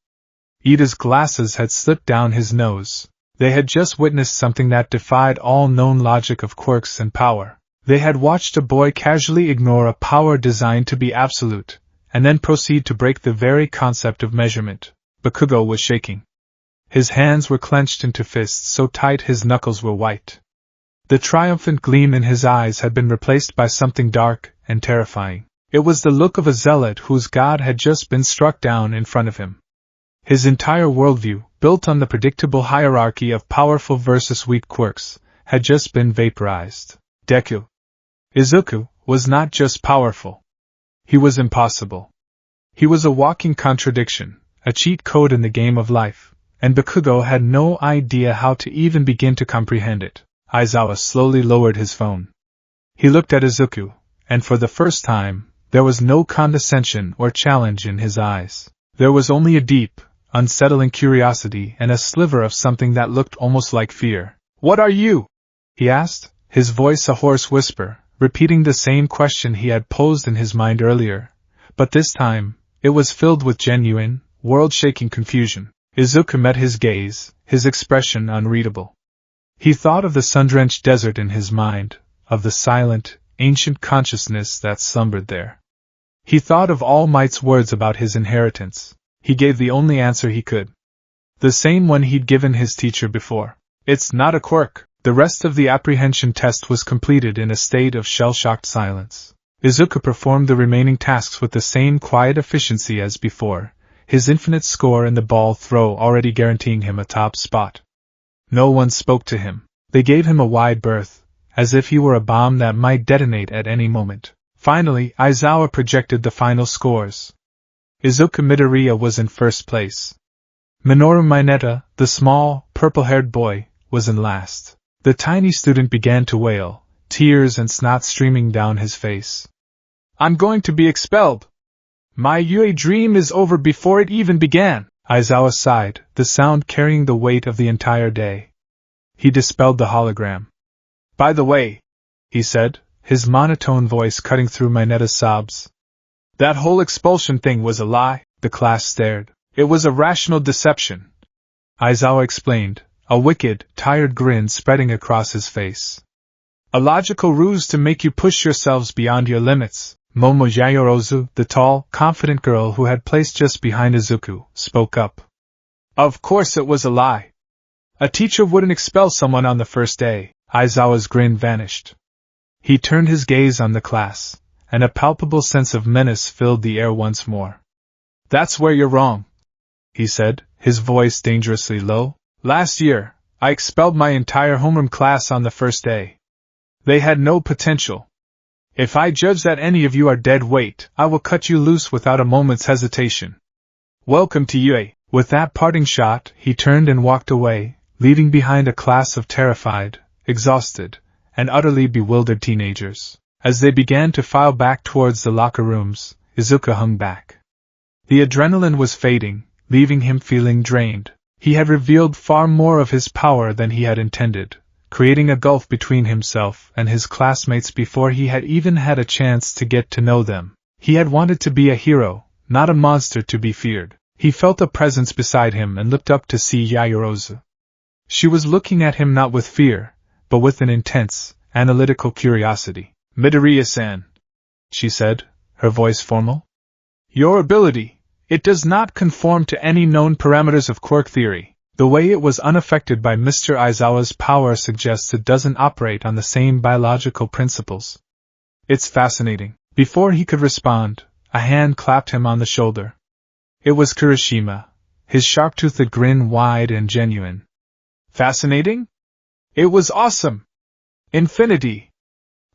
Ida's glasses had slipped down his nose. They had just witnessed something that defied all known logic of quirks and power. They had watched a boy casually ignore a power designed to be absolute, and then proceed to break the very concept of measurement. Bakugo was shaking. His hands were clenched into fists so tight his knuckles were white. The triumphant gleam in his eyes had been replaced by something dark and terrifying. It was the look of a zealot whose god had just been struck down in front of him. His entire worldview, built on the predictable hierarchy of powerful versus weak quirks, had just been vaporized. Deku. Izuku was not just powerful. He was impossible. He was a walking contradiction, a cheat code in the game of life, and Bakugo had no idea how to even begin to comprehend it. Aizawa slowly lowered his phone. He looked at Izuku, and for the first time, there was no condescension or challenge in his eyes. There was only a deep, unsettling curiosity and a sliver of something that looked almost like fear. "What are you?" he asked, his voice a hoarse whisper, repeating the same question he had posed in his mind earlier, but this time, it was filled with genuine, world-shaking confusion. Izuku met his gaze, his expression unreadable. He thought of the sun-drenched desert in his mind, of the silent, ancient consciousness that slumbered there. He thought of All Might's words about his inheritance. He gave the only answer he could. The same one he'd given his teacher before. "It's not a quirk." The rest of the apprehension test was completed in a state of shell-shocked silence. Izuku performed the remaining tasks with the same quiet efficiency as before, his infinite score in the ball throw already guaranteeing him a top spot. No one spoke to him. They gave him a wide berth, as if he were a bomb that might detonate at any moment. Finally, Aizawa projected the final scores. Izuku Midoriya was in first place. Minoru Mineta, the small, purple-haired boy, was in last. The tiny student began to wail, tears and snot streaming down his face. "I'm going to be expelled! My UA dream is over before it even began!" Aizawa sighed, the sound carrying the weight of the entire day. He dispelled the hologram. "By the way," he said, his monotone voice cutting through Mineta's sobs, "that whole expulsion thing was a lie." The class stared. "It was a rational deception," Aizawa explained, a wicked, tired grin spreading across his face. "A logical ruse to make you push yourselves beyond your limits." Momo Yayorozu, the tall, confident girl who had placed just behind Izuku, spoke up. "Of course it was a lie. A teacher wouldn't expel someone on the first day." Aizawa's grin vanished. He turned his gaze on the class, and a palpable sense of menace filled the air once more. "That's where you're wrong," he said, his voice dangerously low. "Last year, I expelled my entire homeroom class on the first day. They had no potential. If I judge that any of you are dead weight, I will cut you loose without a moment's hesitation. Welcome to UA." With that parting shot, he turned and walked away, leaving behind a class of terrified, exhausted, and utterly bewildered teenagers. As they began to file back towards the locker rooms, Izuku hung back. The adrenaline was fading, leaving him feeling drained. He had revealed far more of his power than he had intended, creating a gulf between himself and his classmates before he had even had a chance to get to know them. He had wanted to be a hero, not a monster to be feared. He felt a presence beside him and looked up to see Yayorozu. She was looking at him not with fear, but with an intense, analytical curiosity. "Midoriya-san," she said, her voice formal. "Your ability, it does not conform to any known parameters of quirk theory. The way it was unaffected by Mr. Aizawa's power suggests it doesn't operate on the same biological principles. It's fascinating." Before he could respond, a hand clapped him on the shoulder. It was Kirishima, his sharp-toothed grin wide and genuine. "Fascinating? It was awesome! Infinity!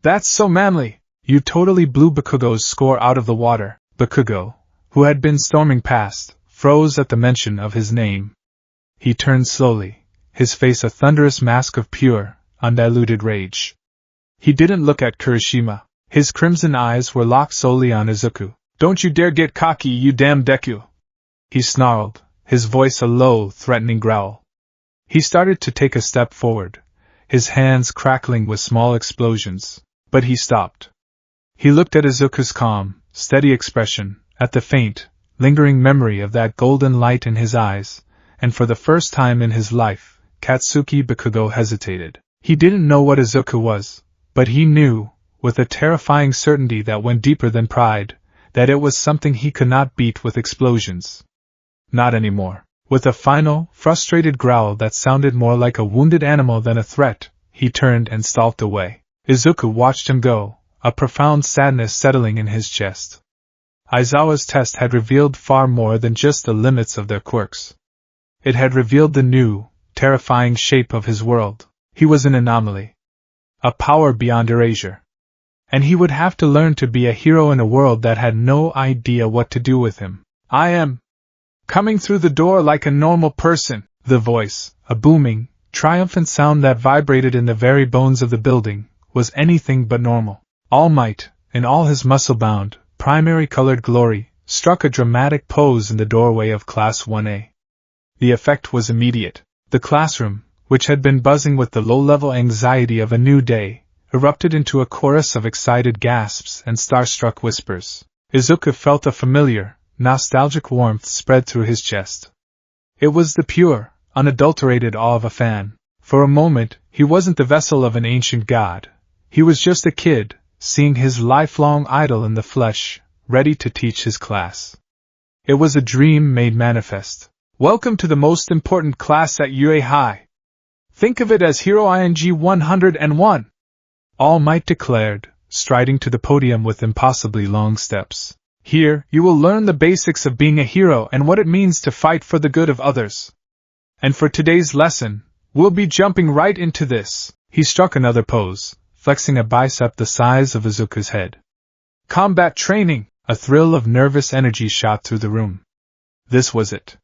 That's so manly! You totally blew Bakugo's score out of the water." Bakugo, who had been storming past, froze at the mention of his name. He turned slowly, his face a thunderous mask of pure, undiluted rage. He didn't look at Kirishima. His crimson eyes were locked solely on Izuku. "Don't you dare get cocky, you damn Deku!" he snarled, his voice a low, threatening growl. He started to take a step forward, his hands crackling with small explosions, but he stopped. He looked at Izuku's calm, steady expression, at the faint, lingering memory of that golden light in his eyes, and for the first time in his life, Katsuki Bakugo hesitated. He didn't know what Izuku was, but he knew, with a terrifying certainty that went deeper than pride, that it was something he could not beat with explosions. Not anymore. With a final, frustrated growl that sounded more like a wounded animal than a threat, he turned and stalked away. Izuku watched him go, a profound sadness settling in his chest. Aizawa's test had revealed far more than just the limits of their quirks. It had revealed the new, terrifying shape of his world. He was an anomaly. A power beyond erasure. And he would have to learn to be a hero in a world that had no idea what to do with him. "I am coming through the door like a normal person," the voice, a booming, triumphant sound that vibrated in the very bones of the building, was anything but normal. All Might, in all his muscle-bound, primary-colored glory, struck a dramatic pose in the doorway of Class 1A. The effect was immediate. The classroom, which had been buzzing with the low-level anxiety of a new day, erupted into a chorus of excited gasps and starstruck whispers. Izuku felt a familiar, nostalgic warmth spread through his chest. It was the pure, unadulterated awe of a fan. For a moment, he wasn't the vessel of an ancient god. He was just a kid, seeing his lifelong idol in the flesh, ready to teach his class. It was a dream made manifest. "Welcome to the most important class at UA High. Think of it as Hero ING 101. All Might declared, striding to the podium with impossibly long steps. "Here, you will learn the basics of being a hero and what it means to fight for the good of others. And for today's lesson, we'll be jumping right into this." He struck another pose, flexing a bicep the size of Izuku's head. "Combat training!" A thrill of nervous energy shot through the room. This was it.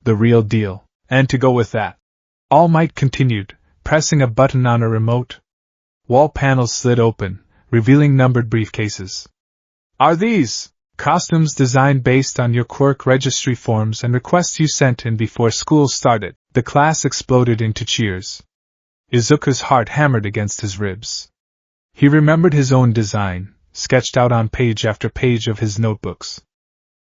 The real deal. And to go with that, All Might continued, pressing a button on a remote. Wall panels slid open, revealing numbered briefcases. "Are these costumes designed based on your quirk registry forms and requests you sent in before school started?" The class exploded into cheers. Izuku's heart hammered against his ribs. He remembered his own design, sketched out on page after page of his notebooks.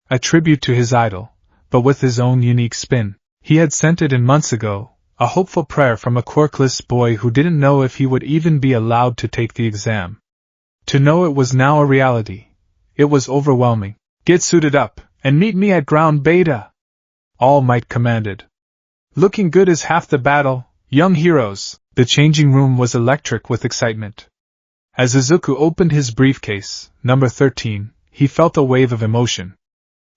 A tribute to his idol, but with his own unique spin. He had sent it in months ago, a hopeful prayer from a quirkless boy who didn't know if he would even be allowed to take the exam. To know it was now a reality, it was overwhelming. "Get suited up, and meet me at ground beta," All Might commanded. "Looking good is half the battle, young heroes." The changing room was electric with excitement. As Izuku opened his briefcase, number 13, he felt a wave of emotion.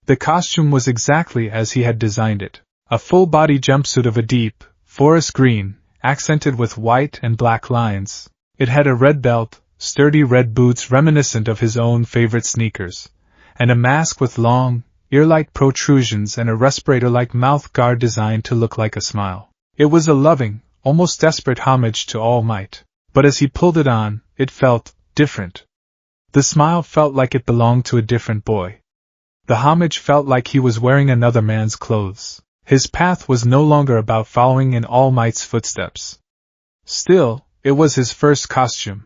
The costume was exactly as he had designed it. A full-body jumpsuit of a deep, forest green, accented with white and black lines. It had a red belt, sturdy red boots reminiscent of his own favorite sneakers, and a mask with long, ear-like protrusions and a respirator-like mouth guard designed to look like a smile. It was a loving, almost desperate homage to All Might, but as he pulled it on, it felt different. The smile felt like it belonged to a different boy. The homage felt like he was wearing another man's clothes. His path was no longer about following in All Might's footsteps. Still, it was his first costume.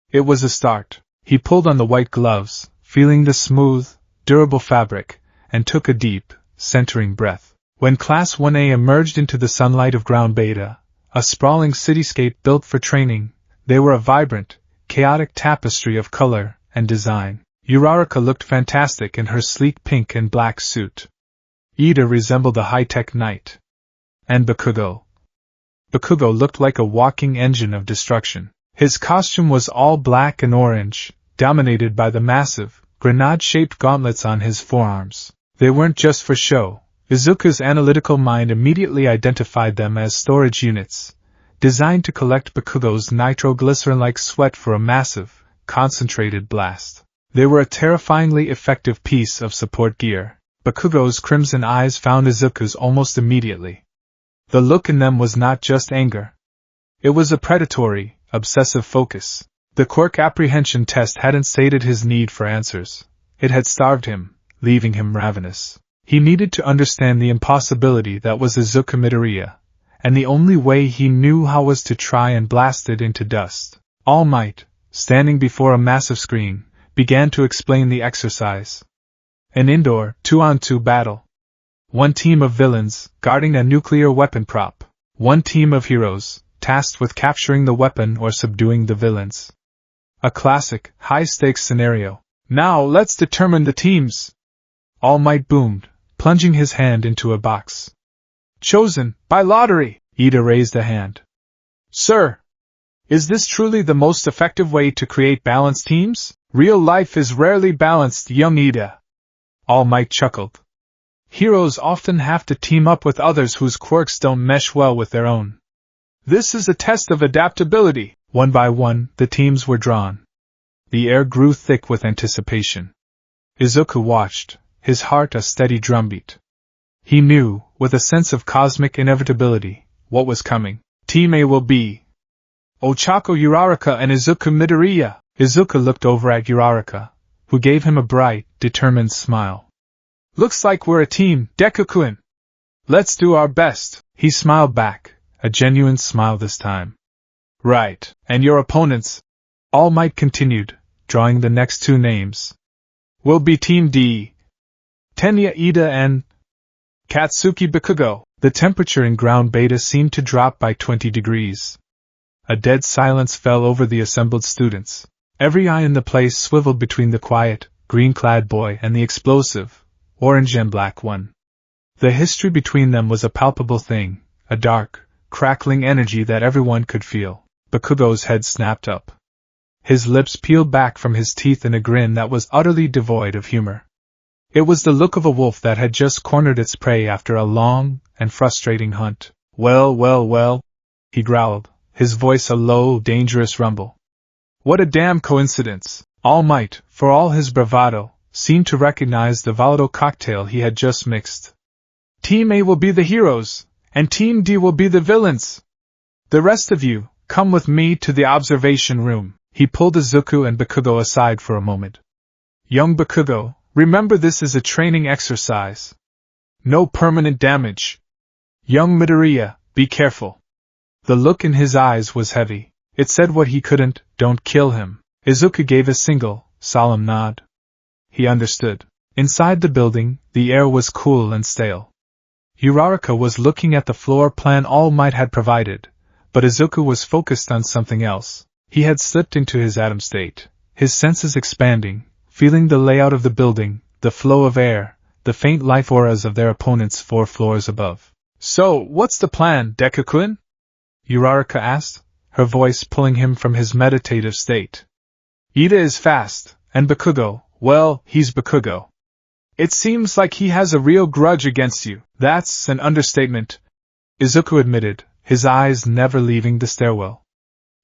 It was a start. He pulled on the white gloves, feeling the smooth, durable fabric, and took a deep, centering breath. When Class 1A emerged into the sunlight of ground beta, a sprawling cityscape built for training, they were a vibrant, chaotic tapestry of color and design. Uraraka looked fantastic in her sleek pink and black suit. Ida resembled a high-tech knight. And Bakugo looked like a walking engine of destruction. His costume was all black and orange, dominated by the massive, grenade-shaped gauntlets on his forearms. They weren't just for show. Izuku's analytical mind immediately identified them as storage units, designed to collect Bakugo's nitroglycerin-like sweat for a massive, concentrated blast. They were a terrifyingly effective piece of support gear. Bakugo's crimson eyes found Izuku's almost immediately. The look in them was not just anger. It was a predatory, obsessive focus. The quirk apprehension test hadn't sated his need for answers. It had starved him, leaving him ravenous. He needed to understand the impossibility that was Izuku Midoriya, and the only way he knew how was to try and blast it into dust. All Might, standing before a massive screen, began to explain the exercise. An indoor, 2-on-2 battle. One team of villains, guarding a nuclear weapon prop. One team of heroes, tasked with capturing the weapon or subduing the villains. A classic, high-stakes scenario. Now let's determine the teams! All Might boomed, plunging his hand into a box. Chosen, by lottery! Ida raised a hand. Sir! Is this truly the most effective way to create balanced teams? Real life is rarely balanced, young Ida. All Might chuckled. Heroes often have to team up with others whose quirks don't mesh well with their own. This is a test of adaptability. One by one, the teams were drawn. The air grew thick with anticipation. Izuku watched, his heart a steady drumbeat. He knew, with a sense of cosmic inevitability, what was coming. Team A will be Ochako Uraraka and Izuku Midoriya. Izuku looked over at Uraraka, who gave him a bright, determined smile. Looks like we're a team, Deku-kun. Let's do our best. He smiled back, a genuine smile this time. Right, and your opponents? All Might continued, drawing the next two names. Will be Team D. Tenya Ida and Katsuki Bakugo. The temperature in ground beta seemed to drop by 20 degrees. A dead silence fell over the assembled students. Every eye in the place swiveled between the quiet, green-clad boy and the explosive, orange and black one. The history between them was a palpable thing, a dark, crackling energy that everyone could feel. Bakugo's head snapped up. His lips peeled back from his teeth in a grin that was utterly devoid of humor. It was the look of a wolf that had just cornered its prey after a long and frustrating hunt. Well, he growled, his voice a low, dangerous rumble. What a damn coincidence! All Might, for all his bravado, seemed to recognize the volatile cocktail he had just mixed. Team A will be the heroes, and Team D will be the villains. The rest of you, come with me to the observation room. He pulled Izuku and Bakugo aside for a moment. Young Bakugo, remember this is a training exercise. No permanent damage. Young Midoriya, be careful. The look in his eyes was heavy. It said what he couldn't, don't kill him. Izuku gave a single, solemn nod. He understood. Inside the building, the air was cool and stale. Uraraka was looking at the floor plan All Might had provided, but Izuku was focused on something else. He had slipped into his atom state, his senses expanding, feeling the layout of the building, the flow of air, the faint life auras of their opponents 4 floors above. So, what's the plan, Deku-kun? Uraraka asked, her voice pulling him from his meditative state. Ida is fast, and Bakugo, well, he's Bakugo. It seems like he has a real grudge against you. That's an understatement, Izuku admitted, his eyes never leaving the stairwell.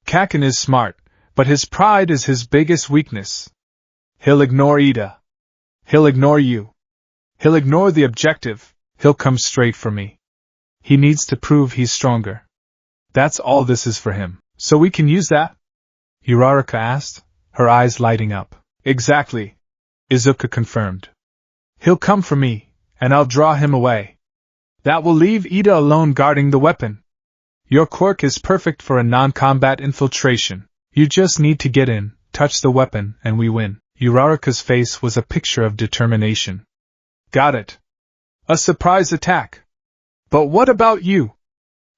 Kaken is smart, but his pride is his biggest weakness. He'll ignore Ida. He'll ignore you. He'll ignore the objective. He'll come straight for me. He needs to prove he's stronger. That's all this is for him. So we can use that? Uraraka asked, her eyes lighting up. Exactly, Izuku confirmed. He'll come for me, and I'll draw him away. That will leave Ida alone guarding the weapon. Your quirk is perfect for a non-combat infiltration. You just need to get in, touch the weapon, and we win. Uraraka's face was a picture of determination. Got it. A surprise attack. But what about you?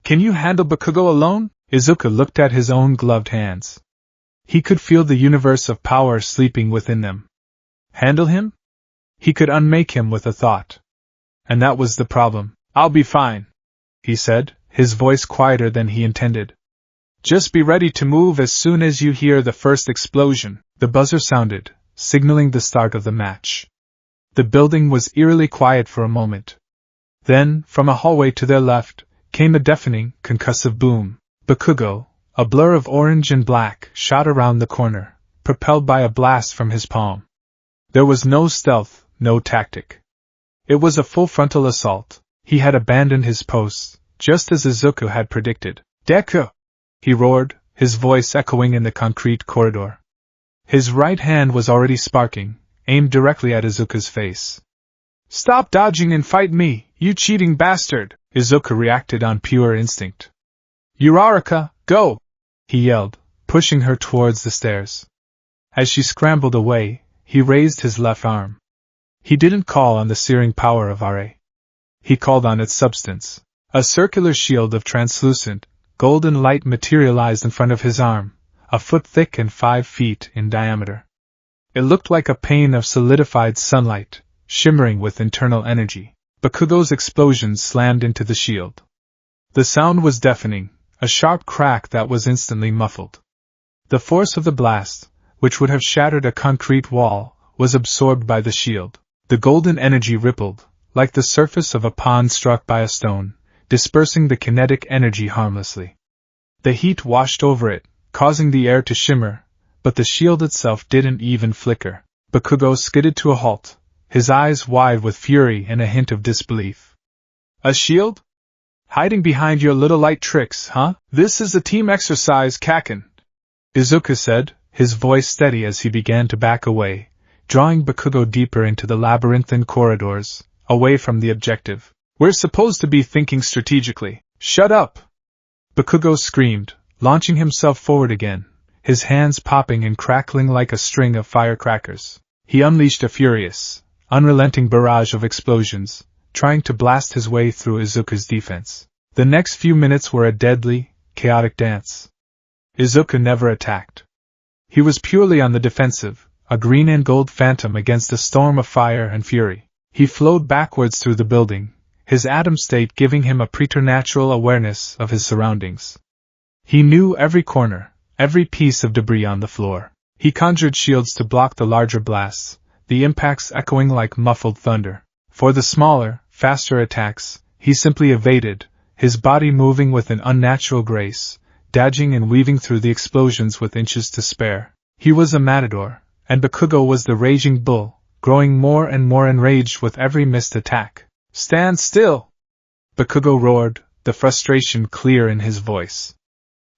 Can you handle Bakugo alone? Izuku looked at his own gloved hands. He could feel the universe of power sleeping within them. Handle him? He could unmake him with a thought. And that was the problem. I'll be fine, he said, his voice quieter than he intended. Just be ready to move as soon as you hear the first explosion. The buzzer sounded, signaling the start of the match. The building was eerily quiet for a moment. Then, from a hallway to their left, came a deafening, concussive boom. Bakugo, a blur of orange and black, shot around the corner, propelled by a blast from his palm. There was no stealth, no tactic. It was a full frontal assault. He had abandoned his post, just as Izuku had predicted. Deku! he roared, his voice echoing in the concrete corridor. His right hand was already sparking, aimed directly at Izuku's face. "Stop dodging and fight me, you cheating bastard!" Izuku reacted on pure instinct. "Uraraka, go!" he yelled, pushing her towards the stairs. As she scrambled away, he raised his left arm. He didn't call on the searing power of Ra. He called on its substance. A circular shield of translucent, golden light materialized in front of his arm, a foot thick and 5 feet in diameter. It looked like a pane of solidified sunlight, shimmering with internal energy. Bakugo's explosion slammed into the shield. The sound was deafening, a sharp crack that was instantly muffled. The force of the blast, which would have shattered a concrete wall, was absorbed by the shield. The golden energy rippled, like the surface of a pond struck by a stone, dispersing the kinetic energy harmlessly. The heat washed over it, causing the air to shimmer, but the shield itself didn't even flicker. Bakugo skidded to a halt, his eyes wide with fury and a hint of disbelief. "A shield? Hiding behind your little light tricks, huh? This is a team exercise, Kaken," Izuku said, his voice steady as he began to back away, drawing Bakugo deeper into the labyrinthine corridors, away from the objective. "We're supposed to be thinking strategically. Shut up!" Bakugo screamed, launching himself forward again, his hands popping and crackling like a string of firecrackers. He unleashed a furious, unrelenting barrage of explosions, trying to blast his way through Izuku's defense. The next few minutes were a deadly, chaotic dance. Izuku never attacked. He was purely on the defensive, a green and gold phantom against a storm of fire and fury. He flowed backwards through the building, his atom state giving him a preternatural awareness of his surroundings. He knew every corner, every piece of debris on the floor. He conjured shields to block the larger blasts, the impacts echoing like muffled thunder. For the smaller, faster attacks, he simply evaded, his body moving with an unnatural grace, dodging and weaving through the explosions with inches to spare. He was a matador, and Bakugo was the raging bull, growing more and more enraged with every missed attack. "Stand still!" Bakugo roared, the frustration clear in his voice.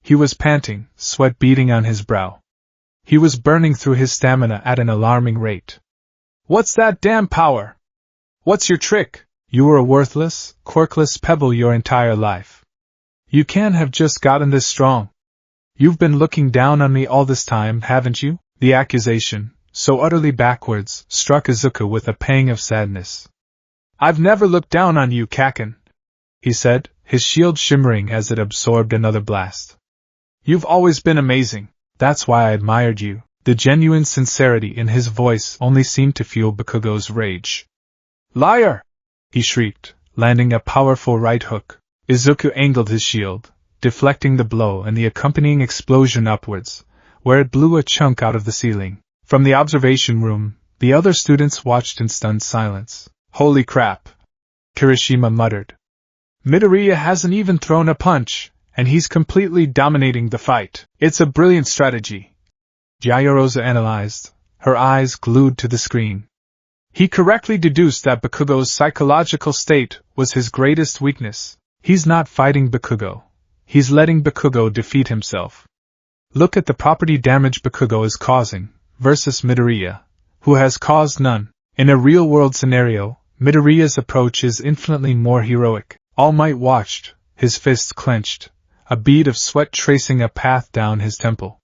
He was panting, sweat beading on his brow. He was burning through his stamina at an alarming rate. "What's that damn power? What's your trick? You were a worthless, quirkless pebble your entire life. You can't have just gotten this strong. You've been looking down on me all this time, haven't you?" The accusation, so utterly backwards, struck Izuku with a pang of sadness. "I've never looked down on you, Kaken," he said, his shield shimmering as it absorbed another blast. "You've always been amazing. That's why I admired you." The genuine sincerity in his voice only seemed to fuel Bakugo's rage. "Liar!" he shrieked, landing a powerful right hook. Izuku angled his shield, deflecting the blow and the accompanying explosion upwards, where it blew a chunk out of the ceiling. From the observation room, the other students watched in stunned silence. "Holy crap!" Kirishima muttered. "Midoriya hasn't even thrown a punch, and he's completely dominating the fight. It's a brilliant strategy," Yaoyorozu analyzed, her eyes glued to the screen. He correctly deduced that Bakugo's psychological state was his greatest weakness. He's not fighting Bakugo. He's letting Bakugo defeat himself. Look at the property damage Bakugo is causing, versus Midoriya, who has caused none. In a real-world scenario, Midoriya's approach is infinitely more heroic. All Might watched, his fists clenched, a bead of sweat tracing a path down his temple.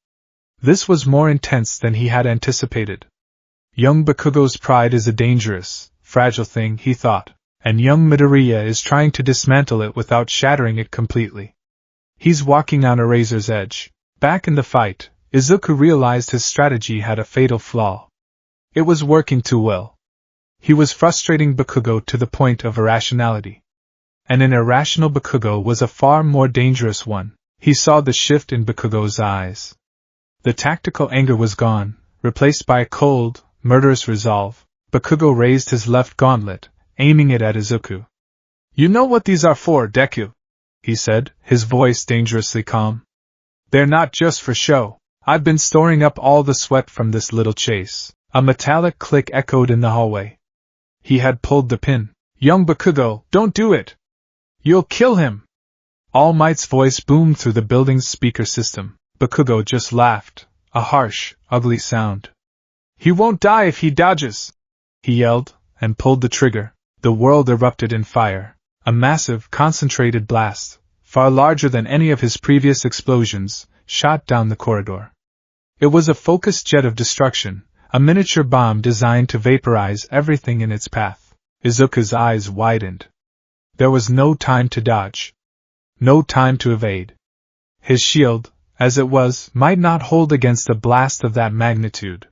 This was more intense than he had anticipated. Young Bakugo's pride is a dangerous, fragile thing, he thought, and young Midoriya is trying to dismantle it without shattering it completely. He's walking on a razor's edge. Back in the fight, Izuku realized his strategy had a fatal flaw. It was working too well. He was frustrating Bakugo to the point of irrationality. And an irrational Bakugo was a far more dangerous one. He saw the shift in Bakugo's eyes. The tactical anger was gone, replaced by a cold, murderous resolve. Bakugo raised his left gauntlet, aiming it at Izuku. "You know what these are for, Deku," he said, his voice dangerously calm. "They're not just for show. I've been storing up all the sweat from this little chase." A metallic click echoed in the hallway. He had pulled the pin. "Young Bakugo, don't do it! You'll kill him!" All Might's voice boomed through the building's speaker system. Bakugo just laughed, a harsh, ugly sound. "He won't die if he dodges!" he yelled, and pulled the trigger. The world erupted in fire. A massive, concentrated blast, far larger than any of his previous explosions, shot down the corridor. It was a focused jet of destruction, a miniature bomb designed to vaporize everything in its path. Izuku's eyes widened. There was no time to dodge. No time to evade. His shield, as it was, might not hold against a blast of that magnitude.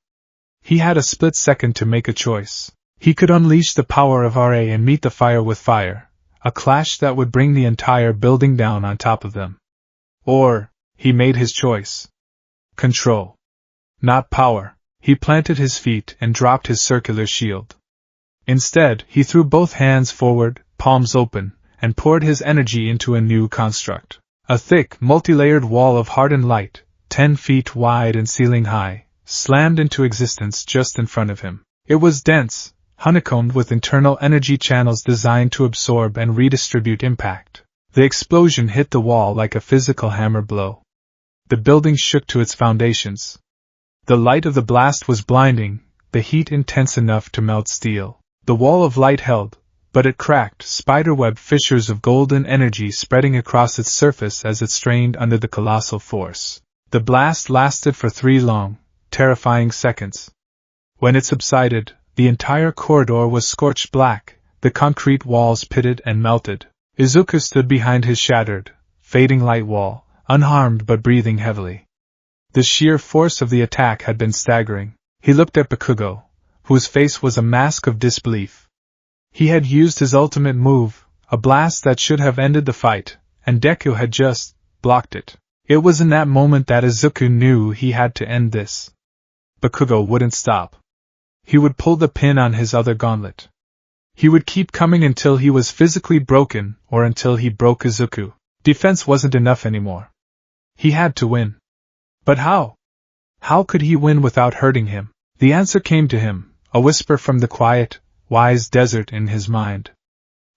He had a split second to make a choice. He could unleash the power of RA and meet the fire with fire, a clash that would bring the entire building down on top of them. Or, he made his choice. Control. Not power. He planted his feet and dropped his circular shield. Instead, he threw both hands forward, palms open, and poured his energy into a new construct. A thick, multi-layered wall of hardened light, 10 feet wide and ceiling high, slammed into existence just in front of him. It was dense, honeycombed with internal energy channels designed to absorb and redistribute impact. The explosion hit the wall like a physical hammer blow. The building shook to its foundations. The light of the blast was blinding, the heat intense enough to melt steel. The wall of light held, but it cracked, spiderweb fissures of golden energy spreading across its surface as it strained under the colossal force. The blast lasted for 3 long, terrifying seconds. When it subsided, the entire corridor was scorched black, the concrete walls pitted and melted. Izuku stood behind his shattered, fading light wall, unharmed but breathing heavily. The sheer force of the attack had been staggering. He looked at Bakugo, whose face was a mask of disbelief. He had used his ultimate move, a blast that should have ended the fight, and Deku had just blocked it. It was in that moment that Izuku knew he had to end this. Bakugo wouldn't stop. He would pull the pin on his other gauntlet. He would keep coming until he was physically broken, or until he broke Izuku. Defense wasn't enough anymore. He had to win. But how? How could he win without hurting him? The answer came to him, a whisper from the quiet, wise desert in his mind.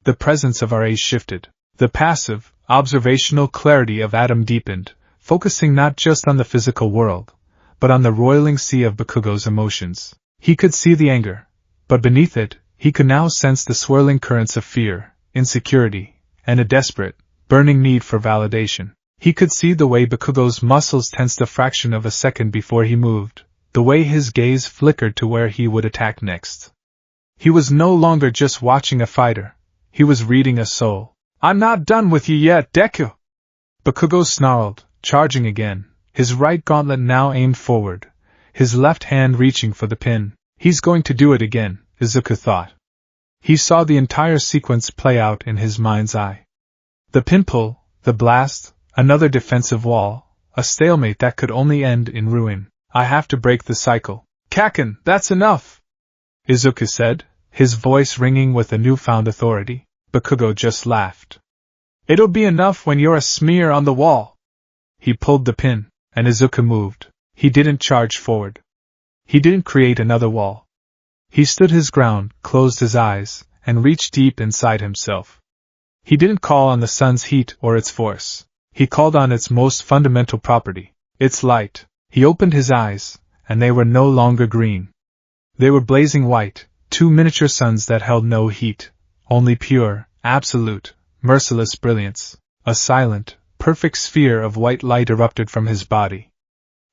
The presence of RA shifted. The passive, observational clarity of Adam deepened, focusing not just on the physical world, but on the roiling sea of Bakugo's emotions. He could see the anger, but beneath it, he could now sense the swirling currents of fear, insecurity, and a desperate, burning need for validation. He could see the way Bakugo's muscles tensed a fraction of a second before he moved, the way his gaze flickered to where he would attack next. He was no longer just watching a fighter, he was reading a soul. "I'm not done with you yet, Deku!" Bakugo snarled, charging again, his right gauntlet now aimed forward, his left hand reaching for the pin. He's going to do it again, Izuku thought. He saw the entire sequence play out in his mind's eye. The pin pull, the blast, another defensive wall, a stalemate that could only end in ruin. "I have to break the cycle." "Kaken, that's enough!" Izuku said, his voice ringing with a newfound authority. Bakugo just laughed. "It'll be enough when you're a smear on the wall." He pulled the pin, and Izuku moved. He didn't charge forward. He didn't create another wall. He stood his ground, closed his eyes, and reached deep inside himself. He didn't call on the sun's heat or its force. He called on its most fundamental property, its light. He opened his eyes, and they were no longer green. They were blazing white, 2 miniature suns that held no heat, only pure, absolute, merciless brilliance. A silent, perfect sphere of white light erupted from his body.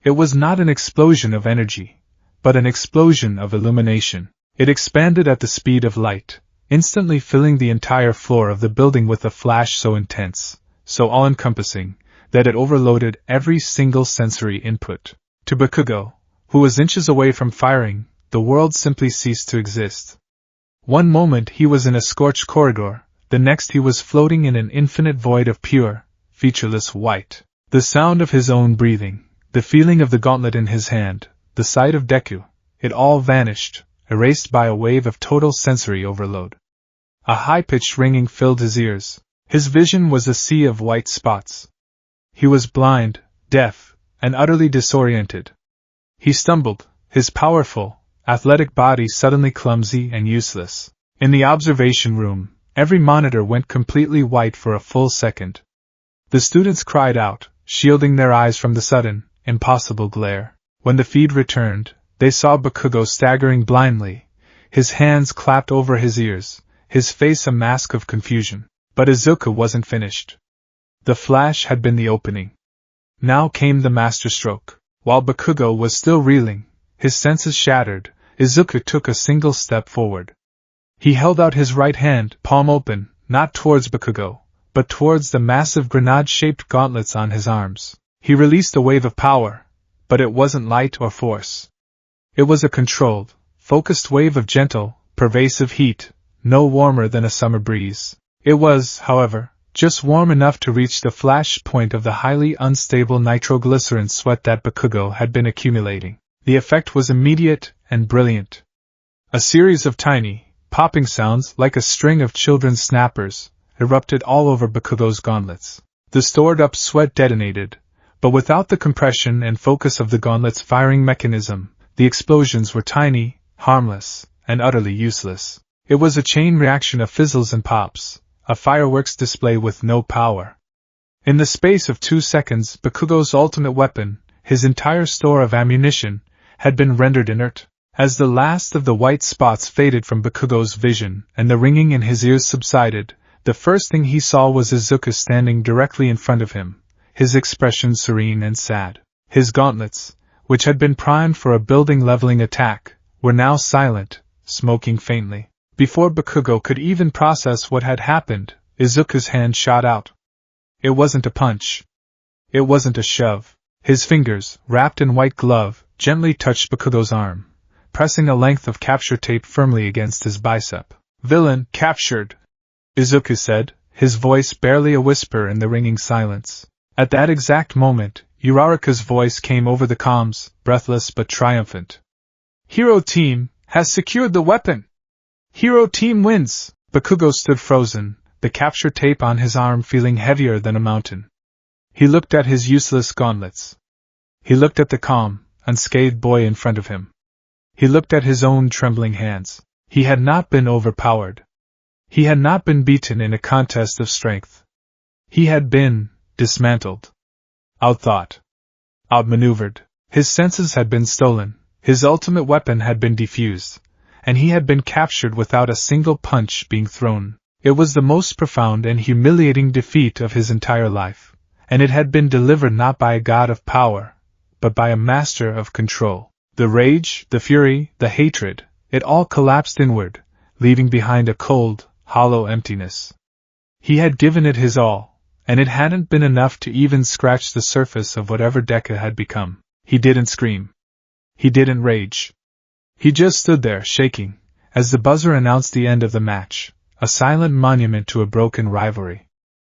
It was not an explosion of energy, but an explosion of illumination. It expanded at the speed of light, instantly filling the entire floor of the building with a flash so intense, so all-encompassing, that it overloaded every single sensory input. To Bakugo, who was inches away from firing, the world simply ceased to exist. One moment he was in a scorched corridor, the next he was floating in an infinite void of pure, featureless white. The sound of his own breathing, the feeling of the gauntlet in his hand, the sight of Deku, it all vanished, erased by a wave of total sensory overload. A high-pitched ringing filled his ears. His vision was a sea of white spots. He was blind, deaf, and utterly disoriented. He stumbled, his powerful, athletic body suddenly clumsy and useless. In the observation room, every monitor went completely white for a full second. The students cried out, shielding their eyes from the sudden, impossible glare. When the feed returned, they saw Bakugo staggering blindly, his hands clapped over his ears, his face a mask of confusion. But Izuku wasn't finished. The flash had been the opening. Now came the masterstroke. While Bakugo was still reeling, his senses shattered, Izuku took a single step forward. He held out his right hand, palm open, not towards Bakugo, but towards the massive grenade-shaped gauntlets on his arms. He released a wave of power, but it wasn't light or force. It was a controlled, focused wave of gentle, pervasive heat, no warmer than a summer breeze. It was, however, just warm enough to reach the flash point of the highly unstable nitroglycerin sweat that Bakugo had been accumulating. The effect was immediate and brilliant. A series of tiny, popping sounds like a string of children's snappers erupted all over Bakugo's gauntlets. The stored-up sweat detonated, but without the compression and focus of the gauntlet's firing mechanism, the explosions were tiny, harmless, and utterly useless. It was a chain reaction of fizzles and pops, a fireworks display with no power. In the space of 2 seconds, Bakugo's ultimate weapon, his entire store of ammunition, had been rendered inert. As the last of the white spots faded from Bakugo's vision and the ringing in his ears subsided, the first thing he saw was Izuku standing directly in front of him, his expression serene and sad. His gauntlets, which had been primed for a building-leveling attack, were now silent, smoking faintly. Before Bakugo could even process what had happened, Izuku's hand shot out. It wasn't a punch. It wasn't a shove. His fingers, wrapped in white glove, gently touched Bakugo's arm, pressing a length of capture tape firmly against his bicep. "Villain, captured," Izuku said, his voice barely a whisper in the ringing silence. At that exact moment, Uraraka's voice came over the comms, breathless but triumphant. "Hero Team has secured the weapon! Hero Team wins!" Bakugo stood frozen, the capture tape on his arm feeling heavier than a mountain. He looked at his useless gauntlets. He looked at the calm, unscathed boy in front of him. He looked at his own trembling hands. He had not been overpowered. He had not been beaten in a contest of strength. He had been dismantled. Outthought. Outmaneuvered. His senses had been stolen, his ultimate weapon had been defused, and he had been captured without a single punch being thrown. It was the most profound and humiliating defeat of his entire life, and it had been delivered not by a god of power, but by a master of control. The rage, the fury, the hatred, it all collapsed inward, leaving behind a cold, hollow emptiness. He had given it his all, and it hadn't been enough to even scratch the surface of whatever Deku had become. He didn't scream. He didn't rage. He just stood there, shaking, as the buzzer announced the end of the match, a silent monument to a broken rivalry.